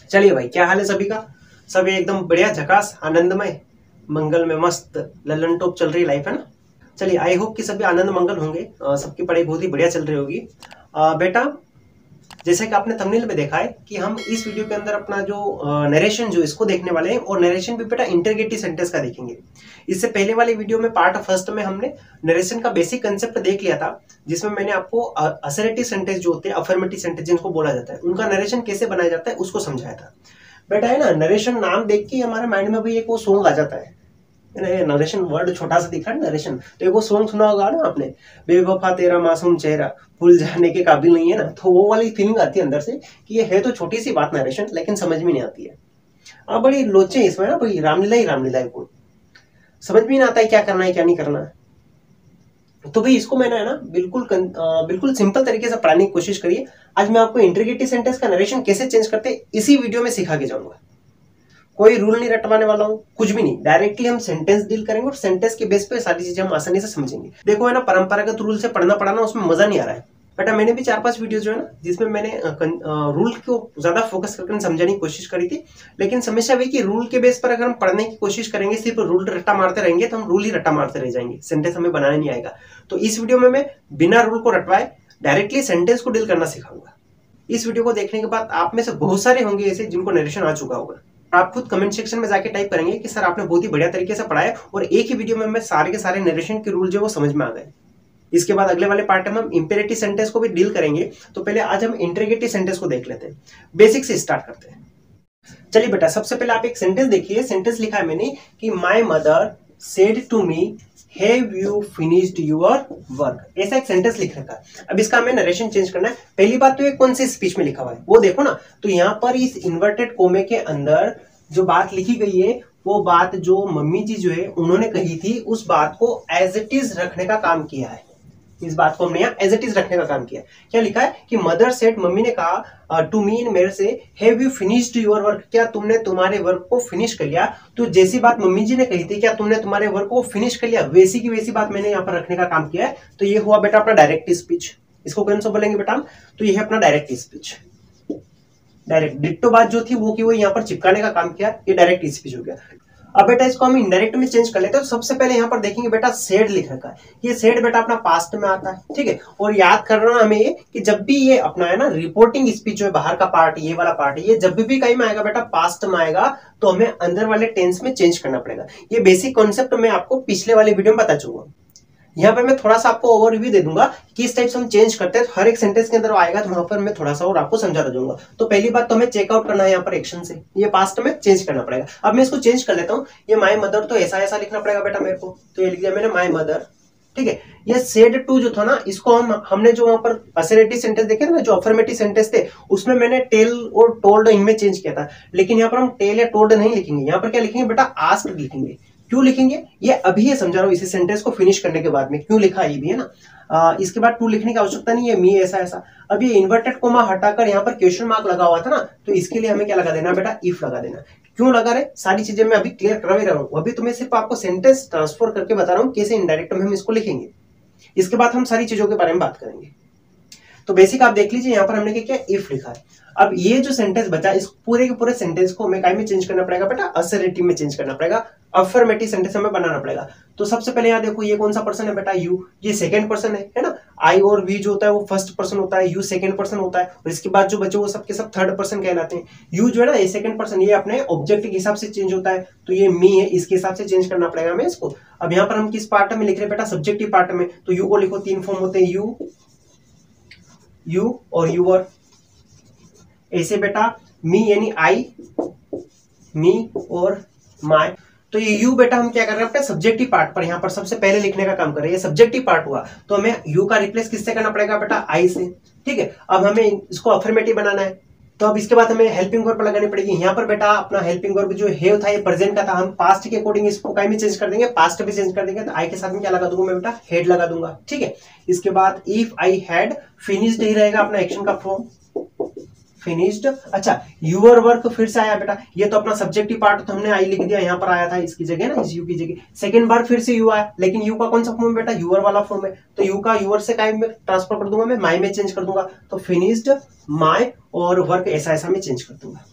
चलिए भाई, क्या हाल है सभी का। सभी एकदम बढ़िया, झकास, आनंदमय, मंगल में मस्त लल्लन टॉप चल रही लाइफ है ना। चलिए, आई होप कि सभी आनंद मंगल होंगे। सबकी पढ़ाई बहुत ही बढ़िया चल रही होगी। बेटा, जैसे कि आपने थंबनेल में देखा है कि हम इस वीडियो के अंदर अपना जो नरेशन जो इसको देखने वाले हैं, और नरेशन भी बेटा इंटरगेटिव सेंटेंस का देखेंगे। इससे पहले वाले वीडियो में पार्ट फर्स्ट में हमने नरेशन का बेसिक कंसेप्ट देख लिया था, जिसमें मैंने आपको असर्टिव सेंटेंस जो होते हैं, अफर्मेटिव सेंटेंस जिनको बोला जाता है, उनका नरेशन कैसे बनाया जाता है उसको समझाया था। बेटा है ना, नरेशन नाम देख के हमारे माइंड में भी एक वो सॉन्ग आ जाता है। नरेशन वर्ड छोटा सा दिख रहा है, नरेशन, तो एक वो सॉन्ग सुना होगा ना आपने, बेवफा तेरा मासूम चेहरा भूल जाने के काबिल नहीं है ना। तो वो वाली फीलिंग आती है अंदर से कि ये है तो छोटी सी बात नरेशन, लेकिन समझ में नहीं आती है। अब बड़ी लोचे इसमें ना, बड़ी रामलीला है कोई, समझ में नहीं आता है क्या करना है क्या नहीं करना है। तो भाई इसको मैंने है ना बिल्कुल सिंपल तरीके से पढ़ाने की कोशिश करिए। आज मैं आपको इंटरगेटिव सेंटेंस का नरेशन कैसे चेंज करते हैं इसी वीडियो में सिखा के जाऊंगा। कोई रूल नहीं रटवाने वाला हूँ, कुछ भी नहीं, डायरेक्टली हम सेंटेंस डील करेंगे और सेंटेंस के बेस पे सारी चीजें हम आसानी से समझेंगे। देखो है ना, परंपरागत रूल से पढ़ना पढ़ाना उसमें मजा नहीं आ रहा है। बेटा मैंने भी 4-5 वीडियो जो है ना, जिसमें मैंने रूल को ज्यादा फोकस करके समझाने की कोशिश करी थी, लेकिन समस्या वही कि रूल के बेस पर अगर हम पढ़ने की कोशिश करेंगे, सिर्फ रूल रट्टा मारते रहेंगे, तो हम रूल ही रट्टा मारते रह जाएंगे, सेंटेंस हमें बनाना नहीं आएगा। तो इस वीडियो में मैं बिना रूल को रटवाए डायरेक्टली सेंटेंस को डील करना सिखाऊंगा। इस वीडियो को देखने के बाद आप में से बहुत सारे होंगे ऐसे जिनको नरेशन आ चुका होगा। आप खुद कमेंट सेक्शन में जाके टाइप करेंगे कि सर आपने बहुत ही बढ़िया तरीके से पढ़ाया और एक ही वीडियो में मैं सारे के सारे नरेशन के रूल जो वो समझ में आ गए। इसके बाद अगले वाले पार्ट में हम इंपेरेटिव सेंटेंस को भी डील करेंगे। तो पहले आज हम इंटरगेटिव सेंटेंस को देख लेते हैं, बेसिक से स्टार्ट करते हैं। चलिए बेटा, सबसे पहले आप एक सेंटेंस देखिए। सेंटेंस लिखा है मैंने कि my mother said to me have you finished your work, ऐसा एक सेंटेंस लिख रखा है। अब इसका हमें नरेशन चेंज करना है। पहली बात तो ये कौन सी स्पीच में लिखा हुआ है वो देखो ना। तो यहाँ पर इस इन्वर्टेड कोमे के अंदर जो बात लिखी गई है, वो बात जो मम्मी जी जो है उन्होंने कही थी, उस बात को एज इट इज रखने का काम किया है। इस बात को हमने यहाँ एज इट इज रखने का काम किया। क्या लिखा है कि मदर सेड, मम्मी ने कहा टू मी, मेरे से, have you finished your work, क्या तुमने तुम्हारे वर्क को फिनिश कर लिया। तो जैसी बात मम्मी जी ने कही थी, क्या तुमने तुम्हारे वर्क को फिनिश कर लिया, वैसी की वैसी बात मैंने यहाँ पर रखने का काम किया है। तो ये हुआ बेटा अपना डायरेक्ट स्पीच। इसको कौन सा बोलेंगे बेटा, तो ये है अपना डायरेक्ट स्पीच। डायरेक्ट डिट्टो बात जो थी वो की वो यहाँ पर चिपकाने का काम किया, ये डायरेक्ट स्पीच हो गया। अब बेटा इसको हम इनडायरेक्ट में चेंज कर लेते हैं। तो सबसे पहले यहाँ पर देखेंगे बेटा, सेड लिख रखा है। ये सेड बेटा अपना पास्ट में आता है, ठीक है। और याद करना हमें ये कि जब भी ये अपना है ना रिपोर्टिंग स्पीच जो है, बाहर का पार्ट, ये वाला पार्ट, ये जब भी कहीं में आएगा बेटा, पास्ट में आएगा, तो हमें अंदर वाले टेंस में चेंज करना पड़ेगा। ये बेसिक कॉन्सेप्ट मैं आपको पिछले वाले वीडियो में बता चुका हूँ। यहाँ पर मैं थोड़ा सा आपको ओवरव्यू दे दूंगा कि इस टाइप से हम चेंज करते हैं। तो हर एक सेंटेंस के अंदर आएगा, तो वहां पर मैं थोड़ा सा और आपको समझाता जाऊंगा। तो पहली बात तो हमें चेकआउट करना है यहाँ पर एक्शन से, ये पास्ट में चेंज करना पड़ेगा। अब मैं इसको चेंज कर लेता हूँ। ये माय मदर, तो ऐसा ऐसा लिखना पड़ेगा बेटा मेरे को, तो ये लिख दिया मैंने माय मदर, ठीक है। ये सेड टू जो था ना, इसको हमने जो वहां पर असर्टिव सेंटेंस देखे ना, जो अफर्मेटिव सेंटेंस थे, उसमें मैंने टेल और टोल्ड इनमें चेंज किया था। लेकिन यहाँ पर हम टेल या टोल्ड नहीं लिखेंगे, यहाँ पर क्या लिखेंगे बेटा, आस्क्ड लिखेंगे। क्यों लिखेंगे ये अभी ये समझा रहा हूँ, इसी सेंटेंस को फिनिश करने के बाद में क्यों लिखा ये भी है ना। इसके बाद टू लिखने की आवश्यकता नहीं है, मी ऐसा ऐसा। अब ये इन्वर्टेड कोमा हटाकर यहाँ पर क्वेश्चन मार्क लगा हुआ था ना, तो इसके लिए हमें क्या लगा देना बेटा, इफ लगा देना। क्यों लगा रहे, सारी चीजें मैं अभी क्लियर करा रहा हूँ। अभी तुम्हें सिर्फ आपको सेंटेंस ट्रांसफर करके बता रहा हूँ कैसे इनडायरेक्ट में हम इसको लिखेंगे। इसके बाद हम सारी चीजों के बारे में बात करेंगे। तो बेसिक आप देख लीजिए, यहाँ पर हमने क्या इफ लिखा है। अब ये जो सेंटेंस बचा, इस पूरे के पूरे सेंटेंस को हमें काय में चेंज करना पड़ेगा बेटा, असर्टिव में चेंज करना पड़ेगा, अफर्मेटिव सेंटेंस हमें बनाना पड़ेगा। तो सबसे पहले यहाँ देखो, ये कौन सा पर्सन है बेटा, यू, ये सेकंड पर्सन है ना। आई और वी जो होता है वो फर्स्ट पर्सन होता है, यू सेकंड पर्सन होता है, और इसके बाद जो बचे वो सबके सब थर्ड पर्सन कहलाते हैं। यू जो है ना, ये सेकंड पर्सन, ये अपने ऑब्जेक्ट के हिसाब से चेंज होता है, तो ये मी है, इसके हिसाब से चेंज करना पड़ेगा हमें इसको। अब यहाँ पर हम किस पार्ट में लिख रहे हैं बेटा, सब्जेक्टिव पार्ट में। तो यू को लिखो, 3 फॉर्म होते हैं, यू और यूअर। ऐसे बेटा मी यानी आई, मी और माय। तो ये यू बेटा हम क्या कर रहे हैं अपने सब्जेक्टिव पार्ट पर यहाँ पर सबसे पहले लिखने का काम कर रहे हैं। ये सब्जेक्टिव पार्ट हुआ, तो हमें यू का रिप्लेस किससे करना पड़ेगा बेटा, आई से, ठीक है। अब हमें इसको अफर्मेटिव बनाना है, तो अब इसके बाद हमें हेल्पिंग वर्ब लगानी पड़ेगी। यहाँ पर बेटा अपना हेल्पिंग वर्ब जो हैव था, ये प्रेजेंट का था, हम पास्ट के अकॉर्डिंग इसको काय में चेंज कर देंगे, पास्ट में चेंज कर देंगे। तो आई के साथ में क्या लगा दूंगा मैं बेटा, हेड लगा दूंगा, ठीक है। इसके बाद इफ आई हैड फिनिश्ड ही रहेगा अपना एक्शन का फॉर्म, फिनिश्ड। अच्छा, यूर वर्क फिर से आया बेटा, ये तो अपना सब्जेक्टिव पार्ट तो हमने आई लिख दिया, यहाँ पर आया था इसकी जगह ना, इस यू की जगह। सेकंड बार फिर से यू आया, लेकिन यू का कौन सा फॉर्म है बेटा, यूर वाला फॉर्म है। तो यू का यूर से काय में ट्रांसफर कर दूंगा मैं, माई में चेंज कर दूंगा। तो फिनिश्ड, माई और वर्क ऐसा ऐसा में चेंज कर दूंगा।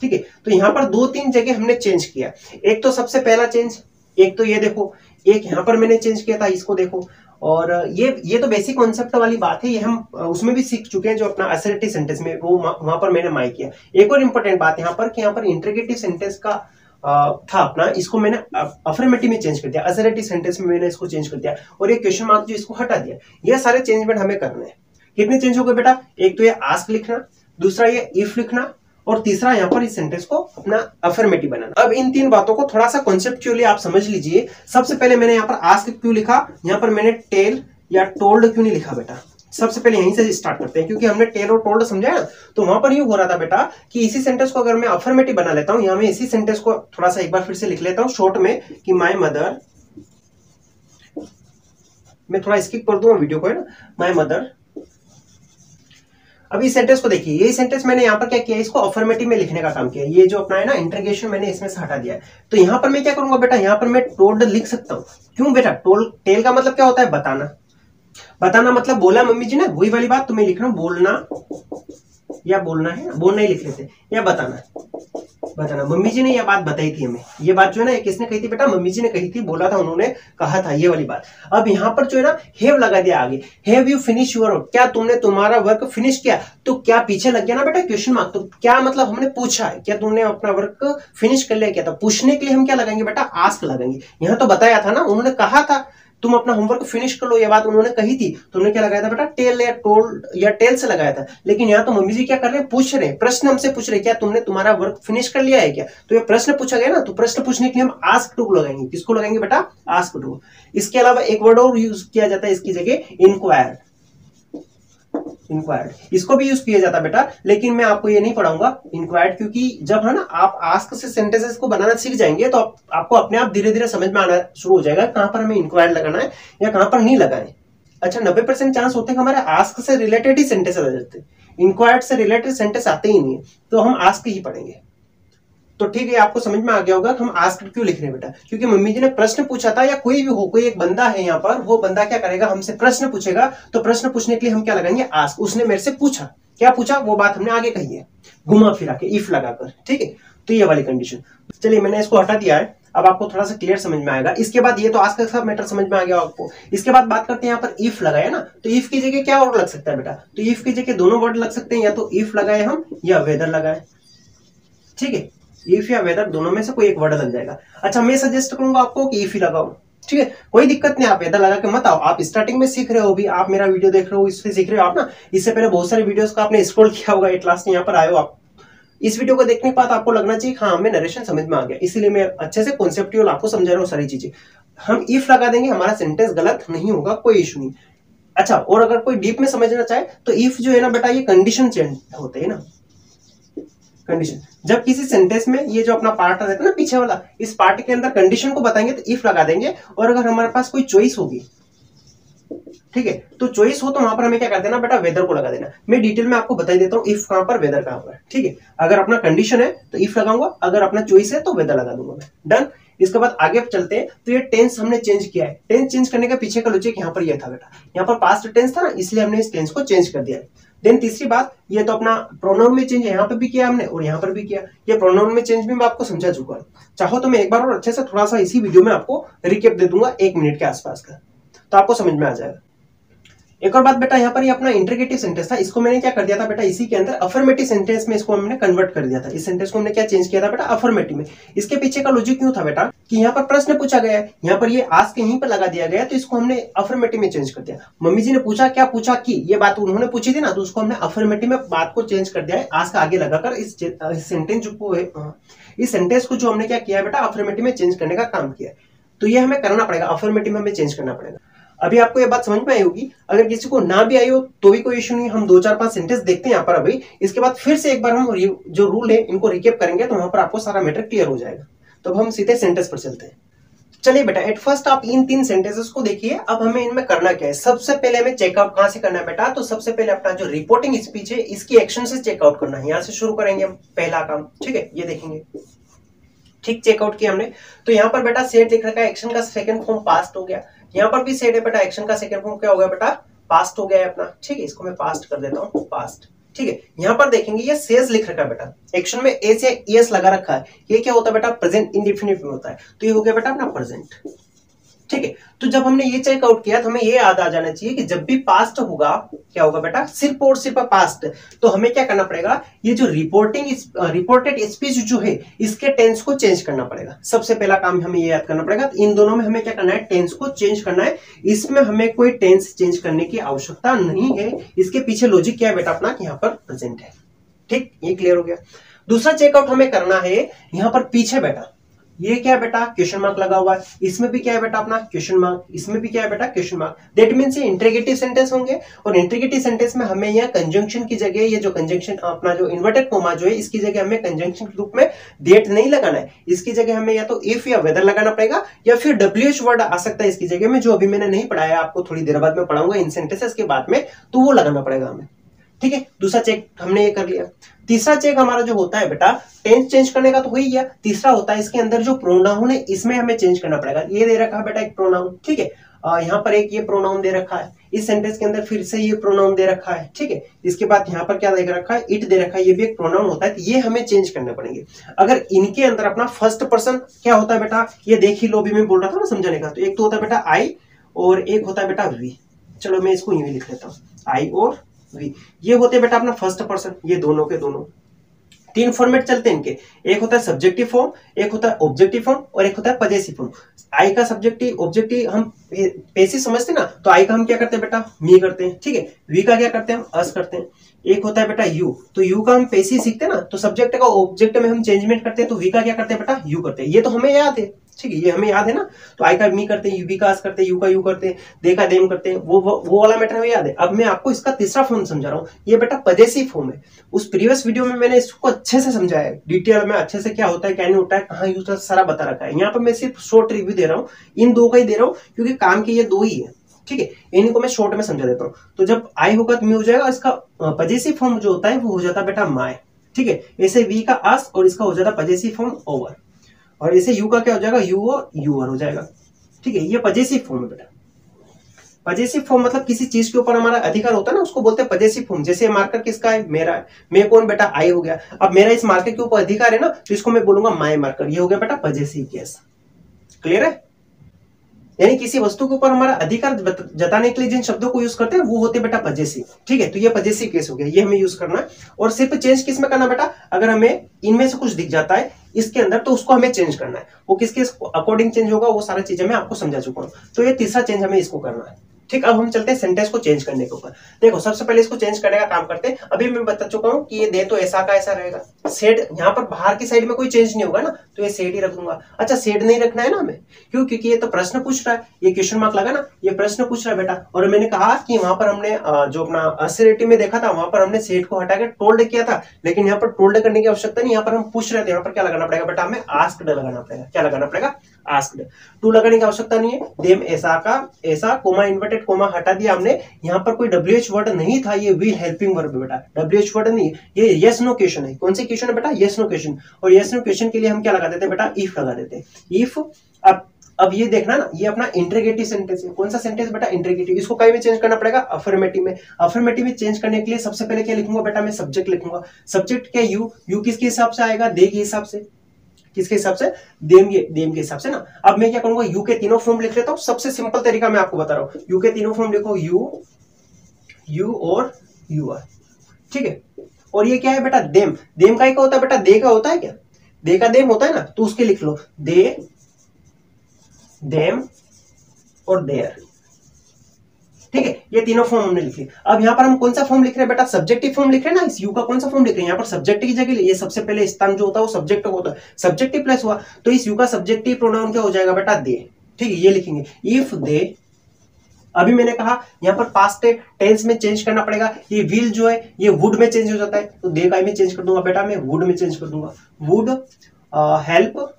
ठीक है। तो यहाँ पर 2-3 जगह हमने चेंज किया। एक तो सबसे पहला चेंज, एक तो ये देखो, एक यहाँ पर मैंने चेंज किया था, इसको देखो। और ये तो बेसिक कॉन्सेप्ट वाली बात है, ये हम उसमें भी सीख चुके हैं, जो अपना असर्टिव सेंटेंस में वो वहां पर मैंने माई किया। एक और इंपॉर्टेंट बात यहाँ पर कि यहाँ पर इंटरोगेटिव सेंटेंस का था अपना, इसको मैंने अफर्मेटिव में चेंज कर दिया, असर्टिव सेंटेंस में मैंने इसको चेंज कर दिया, और एक क्वेश्चन मार्क जो इसको हटा दिया। ये सारे चेंजमेंट हमें करने हैं। कितने चेंज हो गए बेटा? एक तो ये आस्क लिखना, दूसरा ये इफ लिखना, और तीसरा यहाँ पर इस सेंटेंस को अपना अफर्मेटिव बनाना। अब इन 3 बातों को थोड़ा सा कॉन्सेप्चुअली आप समझ लीजिए। सबसे पहले मैंने यहाँ पर आस्क क्यों लिखा, यहाँ पर मैंने टेल या टोल्ड क्यों नहीं लिखा बेटा? सबसे पहले यहीं से स्टार्ट करते हैं, क्योंकि हमने टेल और टोल्ड समझा है। तो वहां पर ये हो रहा था बेटा कि इसी सेंटेंस को अगर मैं अफर्मेटिव बना लेता हूं, यहाँ मैं इसी सेंटेंस को थोड़ा सा एक बार फिर से लिख लेता हूं शॉर्ट में कि माय मदर, मैं थोड़ा स्किप कर दूंगा वीडियो को, है ना, माय मदर। अब इस सेंटेंस को देखिए, ये सेंटेंस मैंने यहाँ पर क्या किया, इसको अफर्मेटिव में लिखने का काम किया। ये जो अपना है ना इंटरगेशन, मैंने इसमें से हटा दिया है। तो यहाँ पर मैं क्या करूंगा बेटा, यहाँ पर मैं टोल्ड लिख सकता हूँ। क्यों बेटा? टोल्ड, टेल का मतलब क्या होता है? बताना। बताना मतलब बोला मम्मी जी ने, वही वाली बात। तो मैं लिख रहा हूँ बोलना, या बोलना है, बोलना ही लिख लेते, या बताना। बताना, मम्मी जी ने यह बात बताई थी हमें। ये बात जो है ना, किसने कही थी बेटा? मम्मी जी ने कही थी, बोला था, उन्होंने कहा था, ये वाली बात। अब यहाँ पर जो है ना, हैव लगा दिया आगे। Have you finish your work? क्या तुमने तुम्हारा वर्क फिनिश किया? तो क्या पीछे लग गया ना बेटा क्वेश्चन मार्क। तो क्या मतलब, हमने पूछा है, क्या तुमने अपना वर्क फिनिश कर लिया? क्या था? पूछने के लिए हम क्या लगाएंगे बेटा? आस्क लगाएंगे। यहाँ तो बताया था ना, उन्होंने कहा था तुम अपना होमवर्क फिनिश कर लो, ये बात उन्होंने कही थी। तुमने क्या लगाया था बेटा? टेल या टोल्ड या टेल से लगाया था। लेकिन यहाँ तो मम्मी जी क्या कर रहे हैं? पूछ रहे हैं, प्रश्न हमसे पूछ रहे हैं, क्या तुमने तुम्हारा वर्क फिनिश कर लिया है क्या? तो ये प्रश्न पूछा गया ना, तो प्रश्न पूछने के लिए हम आस्क टू लगाएंगे। किसको लगाएंगे बेटा? Ask to. इसके अलावा एक वर्ड और यूज किया जाता है इसकी जगह, इंक्वायर्ड। इंक्वायर्ड इसको भी यूज किया जाता है बेटा, लेकिन मैं आपको ये नहीं पढ़ाऊंगा इंक्वायर्ड, क्योंकि जब है ना आप आस्क से सेंटेंसेस को बनाना सीख जाएंगे, तो आपको अपने आप धीरे धीरे समझ में आना शुरू हो जाएगा कहां पर हमें इंक्वायर्ड लगाना है या कहां पर नहीं लगाना है। अच्छा, 90% चांस होते हैं हमारे आस्क से रिलेटेड ही सेंटेंस आ जाते हैं, इंक्वायर्ड से रिलेटेड सेंटेंस आते ही नहीं है, तो हम आस्क ही पढ़ेंगे। तो ठीक है, आपको समझ में आ गया होगा कि हम आस्क क्यों लिख रहे हैं बेटा, क्योंकि मम्मी जी ने प्रश्न पूछा था, या कोई भी हो, कोई एक बंदा है यहाँ पर, वो बंदा क्या करेगा, हमसे प्रश्न पूछेगा, तो प्रश्न पूछने के लिए हम क्या लगाएंगे? आस्क। उसने मेरे से पूछा, क्या पूछा वो बात हमने आगे कही है, घुमा फिरा के, इफ लगाकर। ठीक है, तो ये वाली कंडीशन। चलिए, मैंने इसको हटा दिया है, अब आपको थोड़ा सा क्लियर समझ में आएगा। इसके बाद ये तो आस्क का सब मैटर समझ में आ गया आपको। इसके बाद बात करते हैं, यहाँ पर इफ लगाया ना, तो इफ की जगह क्या वर्ड लग सकता है बेटा? तो इफ की जगह दोनों वर्ड लग सकते हैं, या तो इफ लगाए हम या वेदर लगाए। ठीक है, इफ या वेदर दोनों में से कोई एक वर्ड लग जाएगा। अच्छा, मैं सजेस्ट करूंगा आपको कि इफ ही लगाओ। ठीक है, कोई दिक्कत नहीं, आप वेदर लगा के मत आओ। आप स्टार्टिंग में सीख रहे हो, भी आप मेरा वीडियो देख रहे हो, इससे सीख रहे हो आप ना। इससे पहले बहुत सारे वीडियोस का आपने स्क्रॉल किया होगा, एट लास्ट यहाँ पर आए हो आप। इस वीडियो को देखने के बाद आपको लगना चाहिए हाँ, हमें नरेशन समझ में आ गया, इसीलिए मैं अच्छे से कॉन्सेप्चुअल आपको समझा रहा हूँ सारी चीजें। हम इफ लगा देंगे, हमारा सेंटेंस गलत नहीं होगा, कोई इशू नहीं। अच्छा, और अगर कोई डीप में समझना चाहे तो इफ जो है ना बेटा, ये कंडीशन चेंज होते हैं ना, कंडीशन। जब किसी सेंटेंस में ये जो अपना पार्ट रहता है ना पीछे वाला, इस पार्ट के अंदर कंडीशन को बताएंगे तो इफ लगा देंगे। और अगर हमारे पास कोई चॉइस होगी, ठीक है, तो चॉइस हो तो वहां पर हमें क्या कर देना बेटा? वेदर को लगा देना। मैं डिटेल में आपको बता देता हूँ इफ कहां पर, वेदर कहां पर। ठीक है, अगर अपना कंडीशन है तो इफ लगाऊंगा, अगर अपना चॉइस है तो वेदर लगा दूंगा मैं। डन। इसके बाद आगे चलते हैं, तो ये टेंस हमने चेंज किया है। टेंस चेंज करने का पीछे का लॉजिक यहाँ पर यह था बेटा, यहाँ पर पास्ट टेंस था ना, इसलिए हमने इस टेंस को चेंज कर दिया है। देन तीसरी बात, ये तो अपना प्रोनाउन में चेंज यहाँ पे भी किया हमने और यहाँ पर भी किया। ये प्रोनाउन में चेंज भी मैं आपको समझा चुका हूँ। चाहो तो मैं एक बार और अच्छे से थोड़ा सा इसी वीडियो में आपको रिकेप दे दूंगा 1 मिनट के आसपास का, तो आपको समझ में आ जाएगा। एक और बात बेटा, यहाँ पर ये अपना इंटरगेटिव सेंटेंस था, इसको मैंने क्या कर दिया था बेटा, इसी के अंदर अफर्मेटिव सेंटेंस में इसको हमने कन्वर्ट कर दिया था। इस सेंटेंस को हमने क्या चेंज किया था बेटा? अफर्मेटिव में। इसके पीछे का लॉजिक क्यों था बेटा कि यहाँ पर प्रश्न पूछा गया है, यहाँ पर ये आस्क यहीं पर लगा दिया गया, तो इसको हमने अफर्मेटिव में चेंज कर दिया। मम्मी जी ने पूछा, क्या पूछा कि ये बात उन्होंने पूछी थी ना, तो उसको हमने अफर्मेटिव में बात को चेंज कर दिया है, आस्क आगे लगाकर। इस सेंटेंस को जो हमने क्या किया बेटा, अफर्मेटिव में चेंज करने का काम किया। तो ये हमें करना पड़ेगा, अफर्मेटिव में हमें चेंज करना पड़ेगा। अभी आपको ये बात समझ में आई होगी। अगर किसी को ना भी आई हो तो भी कोई इश्यू नहीं, हम 2 4 5 सेंटेंस देखते हैं यहाँ पर अभी। इसके बाद फिर से एक बार हम जो रूल है इनको रिकेप करेंगे, तो वहां पर आपको सारा मैटर क्लियर हो जाएगा। तो हम सीधे सेंटेंस पर चलते हैं। चलिए बेटा, एट फर्स्ट आप इन 3 सेंटेंसेस को देखिए। अब हमें इनमें करना क्या है? सबसे पहले हमें चेकआउट कहां से करना है बेटा? तो सबसे पहले अपना जो रिपोर्टिंग स्पीच है इसकी एक्शन से चेकआउट करना है। यहां से शुरू करेंगे हम पहला काम। ठीक है, ये देखेंगे। ठीक, चेकआउट किया हमने, तो यहाँ पर बेटा सेड लिख रखा है, एक्शन का सेकंड फॉर्म पास्ट हो गया। यहाँ पर भी सेड है बेटा, एक्शन का सेकंड फॉर्म क्या हो गया बेटा? पास्ट हो गया है अपना। ठीक है, इसको मैं पास्ट कर देता हूँ, पास्ट। ठीक है, यहाँ पर देखेंगे ये सेज लिख रखा है बेटा, एक्शन में एस या एस लगा रखा है, ये क्या होता है बेटा, प्रेजेंट इंडेफिनिट में होता है, तो ये हो गया बेटा अपना प्रेजेंट। ठीक है, तो जब हमने ये चेकआउट किया तो हमें ये याद आ जाना चाहिए कि जब भी पास्ट होगा क्या होगा बेटा, सिर्फ और सिर्फ पास्ट, तो हमें क्या करना पड़ेगा, ये जो रिपोर्टेड स्पीच जो है इसके टेंस को चेंज करना पड़ेगा। सबसे पहला काम हमें ये याद करना पड़ेगा, तो इन दोनों में हमें क्या करना है, टेंस को चेंज करना है। इसमें हमें कोई टेंस चेंज करने की आवश्यकता नहीं है, इसके पीछे लॉजिक क्या है बेटा अपना, कि यहाँ पर प्रेजेंट है। ठीक, ये क्लियर हो गया। दूसरा चेकआउट हमें करना है, यहाँ पर पीछे बेटा ये क्या है बेटा, क्वेश्चन मार्क लगा हुआ है, इसमें भी क्या है बेटा अपना क्वेश्चन मार्क, इसमें भी क्या है बेटा क्वेश्चन मार्क। दैट मींस ये इंट्रीगेटिव सेंटेंस होंगे, और इंट्रीगेटिव सेंटेंस में हमें यहाँ कंजंक्शन की जगह, ये जो कंजंक्शन अपना जो इन्वर्टेड कोमा जो है, इसकी जगह हमें कंजंक्शन के रूप में डेट नहीं लगाना है, इसकी जगह हमें या तो इफ या वेदर लगाना पड़ेगा, या फिर डब्ल्यूएच वर्ड आ सकता है इसकी जगह में, जो अभी मैंने नहीं पढ़ाया, आपको थोड़ी देर बाद में पढ़ाऊंगा इन सेंटेंसेस के बाद में, तो वो लगाना पड़ेगा हमें। ठीक है, दूसरा चेक हमने ये कर लिया। तीसरा चेक हमारा जो होता है बेटा, टेंस चेंज करने का तो हो ही गया। तीसरा होता है इसके अंदर जो प्रोनाउन है इसमें हमें चेंज करना पड़ेगा। ये दे रखा है बेटा एक प्रोनाउन, ठीक है, यहाँ पर एक ये प्रोनाउन दे रखा है, इस सेंटेंस के अंदर फिर से ये प्रोनाउन दे रखा है। ठीक है, इसके बाद यहाँ पर क्या दे रखा है, इट दे रखा है, ये भी एक प्रोनाउन होता है, तो ये हमें चेंज करने पड़ेंगे। अगर इनके अंदर अपना फर्स्ट पर्सन क्या होता है बेटा, ये देख ही लो, भी मैं बोल रहा था ना समझाने का, तो एक तो होता है बेटा आई और एक होता है बेटा वी। चलो मैं इसको यूं ही लिख लेता हूँ, आई और वी, ये होते हैं बेटा अपना फर्स्ट पर्सन, ये दोनों के दोनों। तीन फॉर्मेट चलते हैं इनके, एक होता है सब्जेक्टिव फॉर्म, एक होता है ऑब्जेक्टिव फॉर्म, और एक होता है पजेसिव फॉर्म। आई का सब्जेक्टिव ऑब्जेक्टिव हम पैसिव समझते हैं ना, तो आई का हम क्या करते हैं बेटा, मी करते हैं। ठीक है, वी का क्या करते हैं, हम अस करते हैं। एक होता है बेटा यू, तो यू का हम पैसिव सीखते हैं ना, तो सब्जेक्ट का ऑब्जेक्ट में हम चेंजमेंट करते हैं, तो वी का क्या करते हैं बेटा, यू करते हैं। ये तो हमें याद है, ठीक है, ये हमें याद है ना, तो आई का मी करते हैं, यू वी का अस करते हैं, यू का यू करते हैं, दे का देम करते हैं, वो वाला मैटर हमें याद है। अब मैं आपको इसका तीसरा फॉर्म समझा रहा हूँ, ये बेटा पजेसिव फॉर्म है। उस प्रीवियस वीडियो में मैंने इसको अच्छे से समझाया है, डिटेल में अच्छे से क्या होता है क्या नहीं होता है, कहाँ यूज होता है, सारा बता रखा है। यहाँ पर मैं सिर्फ शॉर्ट रिव्यू दे रहा हूँ, इन दो का ही दे रहा हूँ, क्योंकि काम के ये दो ही है। ठीक है, इन्हीं को मैं शॉर्ट में समझा देता हूँ। तो जब आई होगा तो मी हो जाएगा, इसका पजेसिव फॉर्म जो होता है वो हो जाता है बेटा माय। ठीक है, ऐसे वी का अस, और इसका हो जाता है पजेसिव फॉर्म ओवर, और ऐसे यू का क्या हो जाएगा, यू और यूअर हो जाएगा। ठीक है, ये पजेसिव फॉर्म है बेटा। पजेसिव फॉर्म मतलब किसी चीज के ऊपर हमारा अधिकार होता है ना, उसको बोलते हैं पजेसिव फॉर्म। जैसे मार्कर किसका है, मेरा है, मैं कौन बेटा, आई हो गया। अब मेरा इस मार्कर के ऊपर अधिकार है ना, तो इसको मैं बोलूंगा माय मार्कर, ये हो गया बेटा पजेसिव केस। क्लियर है, यानी किसी वस्तु के ऊपर हमारा अधिकार जताने के लिए जिन शब्दों को यूज करते हैं वो होते हैं बेटा पजेसिव। ठीक है, तो ये पजेसिव केस हो गया, ये हमें यूज करना है। और सिर्फ चेंज किस में करना बेटा, अगर हमें इनमें से कुछ दिख जाता है इसके अंदर, तो उसको हमें चेंज करना है। वो किसके अकॉर्डिंग चेंज होगा, वो सारी चीजें मैं आपको समझा चुका हूँ। तो ये तीसरा चेंज हमें इसको करना है। ठीक, अब हम चलते हैं सेंटेंस को चेंज करने के ऊपर। देखो, सबसे पहले इसको चेंज करने का काम करते हैं। अभी मैं बता चुका हूं कि ये दे तो ऐसा का ऐसा रहेगा, सेड यहाँ पर बाहर की साइड में कोई चेंज नहीं होगा ना, तो ये सेड ही रख दूंगा। अच्छा, सेड नहीं रखना है ना हमें, क्यों, क्योंकि ये तो प्रश्न पूछ रहा है, ये क्वेश्चन मार्क लगा ना, ये प्रश्न पूछ रहा है बेटा। और मैंने कहा कि वहां पर हमने जो अपना असरिटी में देखा था, वहां पर हमने सेड को हटाकर टोल्ड किया था, लेकिन यहाँ पर टोल्ड करने की आवश्यकता नहीं, यहाँ पर हम पूछ रहे थे। यहाँ पर क्या लगाना पड़ेगा बेटा, हमें आस्क्ड लगाना पड़ेगा। क्या लगाना पड़ेगा, आस्क्ड। टू लगाने की आवश्यकता नहीं है। देम ऐसा का ऐसा, कोमा इन्वर्टेड कोमा हटा दिया हमने। यहाँ पर कोई डब्ल्यूएच वर्ड नहीं था, ये विल हेल्पिंग वर्ब बेटा, डब्ल्यूएच वर्ड नहीं, ये यस नो क्वेश्चन है। कौन से क्वेश्चन है बेटा, यस नो क्वेश्चन। और यस नो क्वेश्चन के लिए हम क्या लगा देते हैं बेटा, इफ लगा देते हैं, इफ। अब ये देखना ना, ये अपना इंट्रीगेटिव सेंटेंस है। कौन सा सेंटेंस बेटा, इंट्रीगेटिव। इसको कहीं में चेंज करना पड़ेगा, अफर्मेटिव में। अफर्मेटिव में चेंज करने के लिए सबसे पहले क्या लिखूंगा बेटा, मैं सब्जेक्ट लिखूंगा। सब्जेक्ट क्या, यू। यू किसके हिसाब से आएगा, दे के हिसाब से। किसके हिसाब से, देम के हिसाब से ना। अब मैं क्या करूंगा, यू के तीनों फॉर्म लिख लेता हूं। सबसे सिंपल तरीका मैं आपको बता रहा हूं, यू के तीनों फॉर्म लिखो, यू और यू आर। ठीक है, और ये क्या है बेटा, देम। देम का क्या होता है बेटा, दे का होता है क्या, दे का देम होता है ना, तो उसके लिख लो दे, देम और देयर। ठीक है, ये तीनों फॉर्म हमने लिखे। अब यहाँ पर हम कौन सा फॉर्म लिख रहे हैं बेटा, सब्जेक्टिव फॉर्म लिख रहे हैं ना। इस यू का कौन सा फॉर्म लिख रहे हैं, यहाँ पर सब्जेक्ट की जगह ये सबसे पहले स्थान जो होता है वो सब्जेक्ट होता है, सब्जेक्टिव प्लस हुआ, तो इस यू का सब्जेक्टिव प्रोनाउन क्या हो जाएगा बेटा, दे। ठीक है, ये लिखेंगे इफ दे। अभी मैंने कहा यहाँ पर पास्ट टेंस में चेंज करना पड़ेगा। ये विल जो है ये वुड में चेंज हो जाता है, तो दे का में चेंज कर दूंगा बेटा, मैं वुड में चेंज कर दूंगा। Would help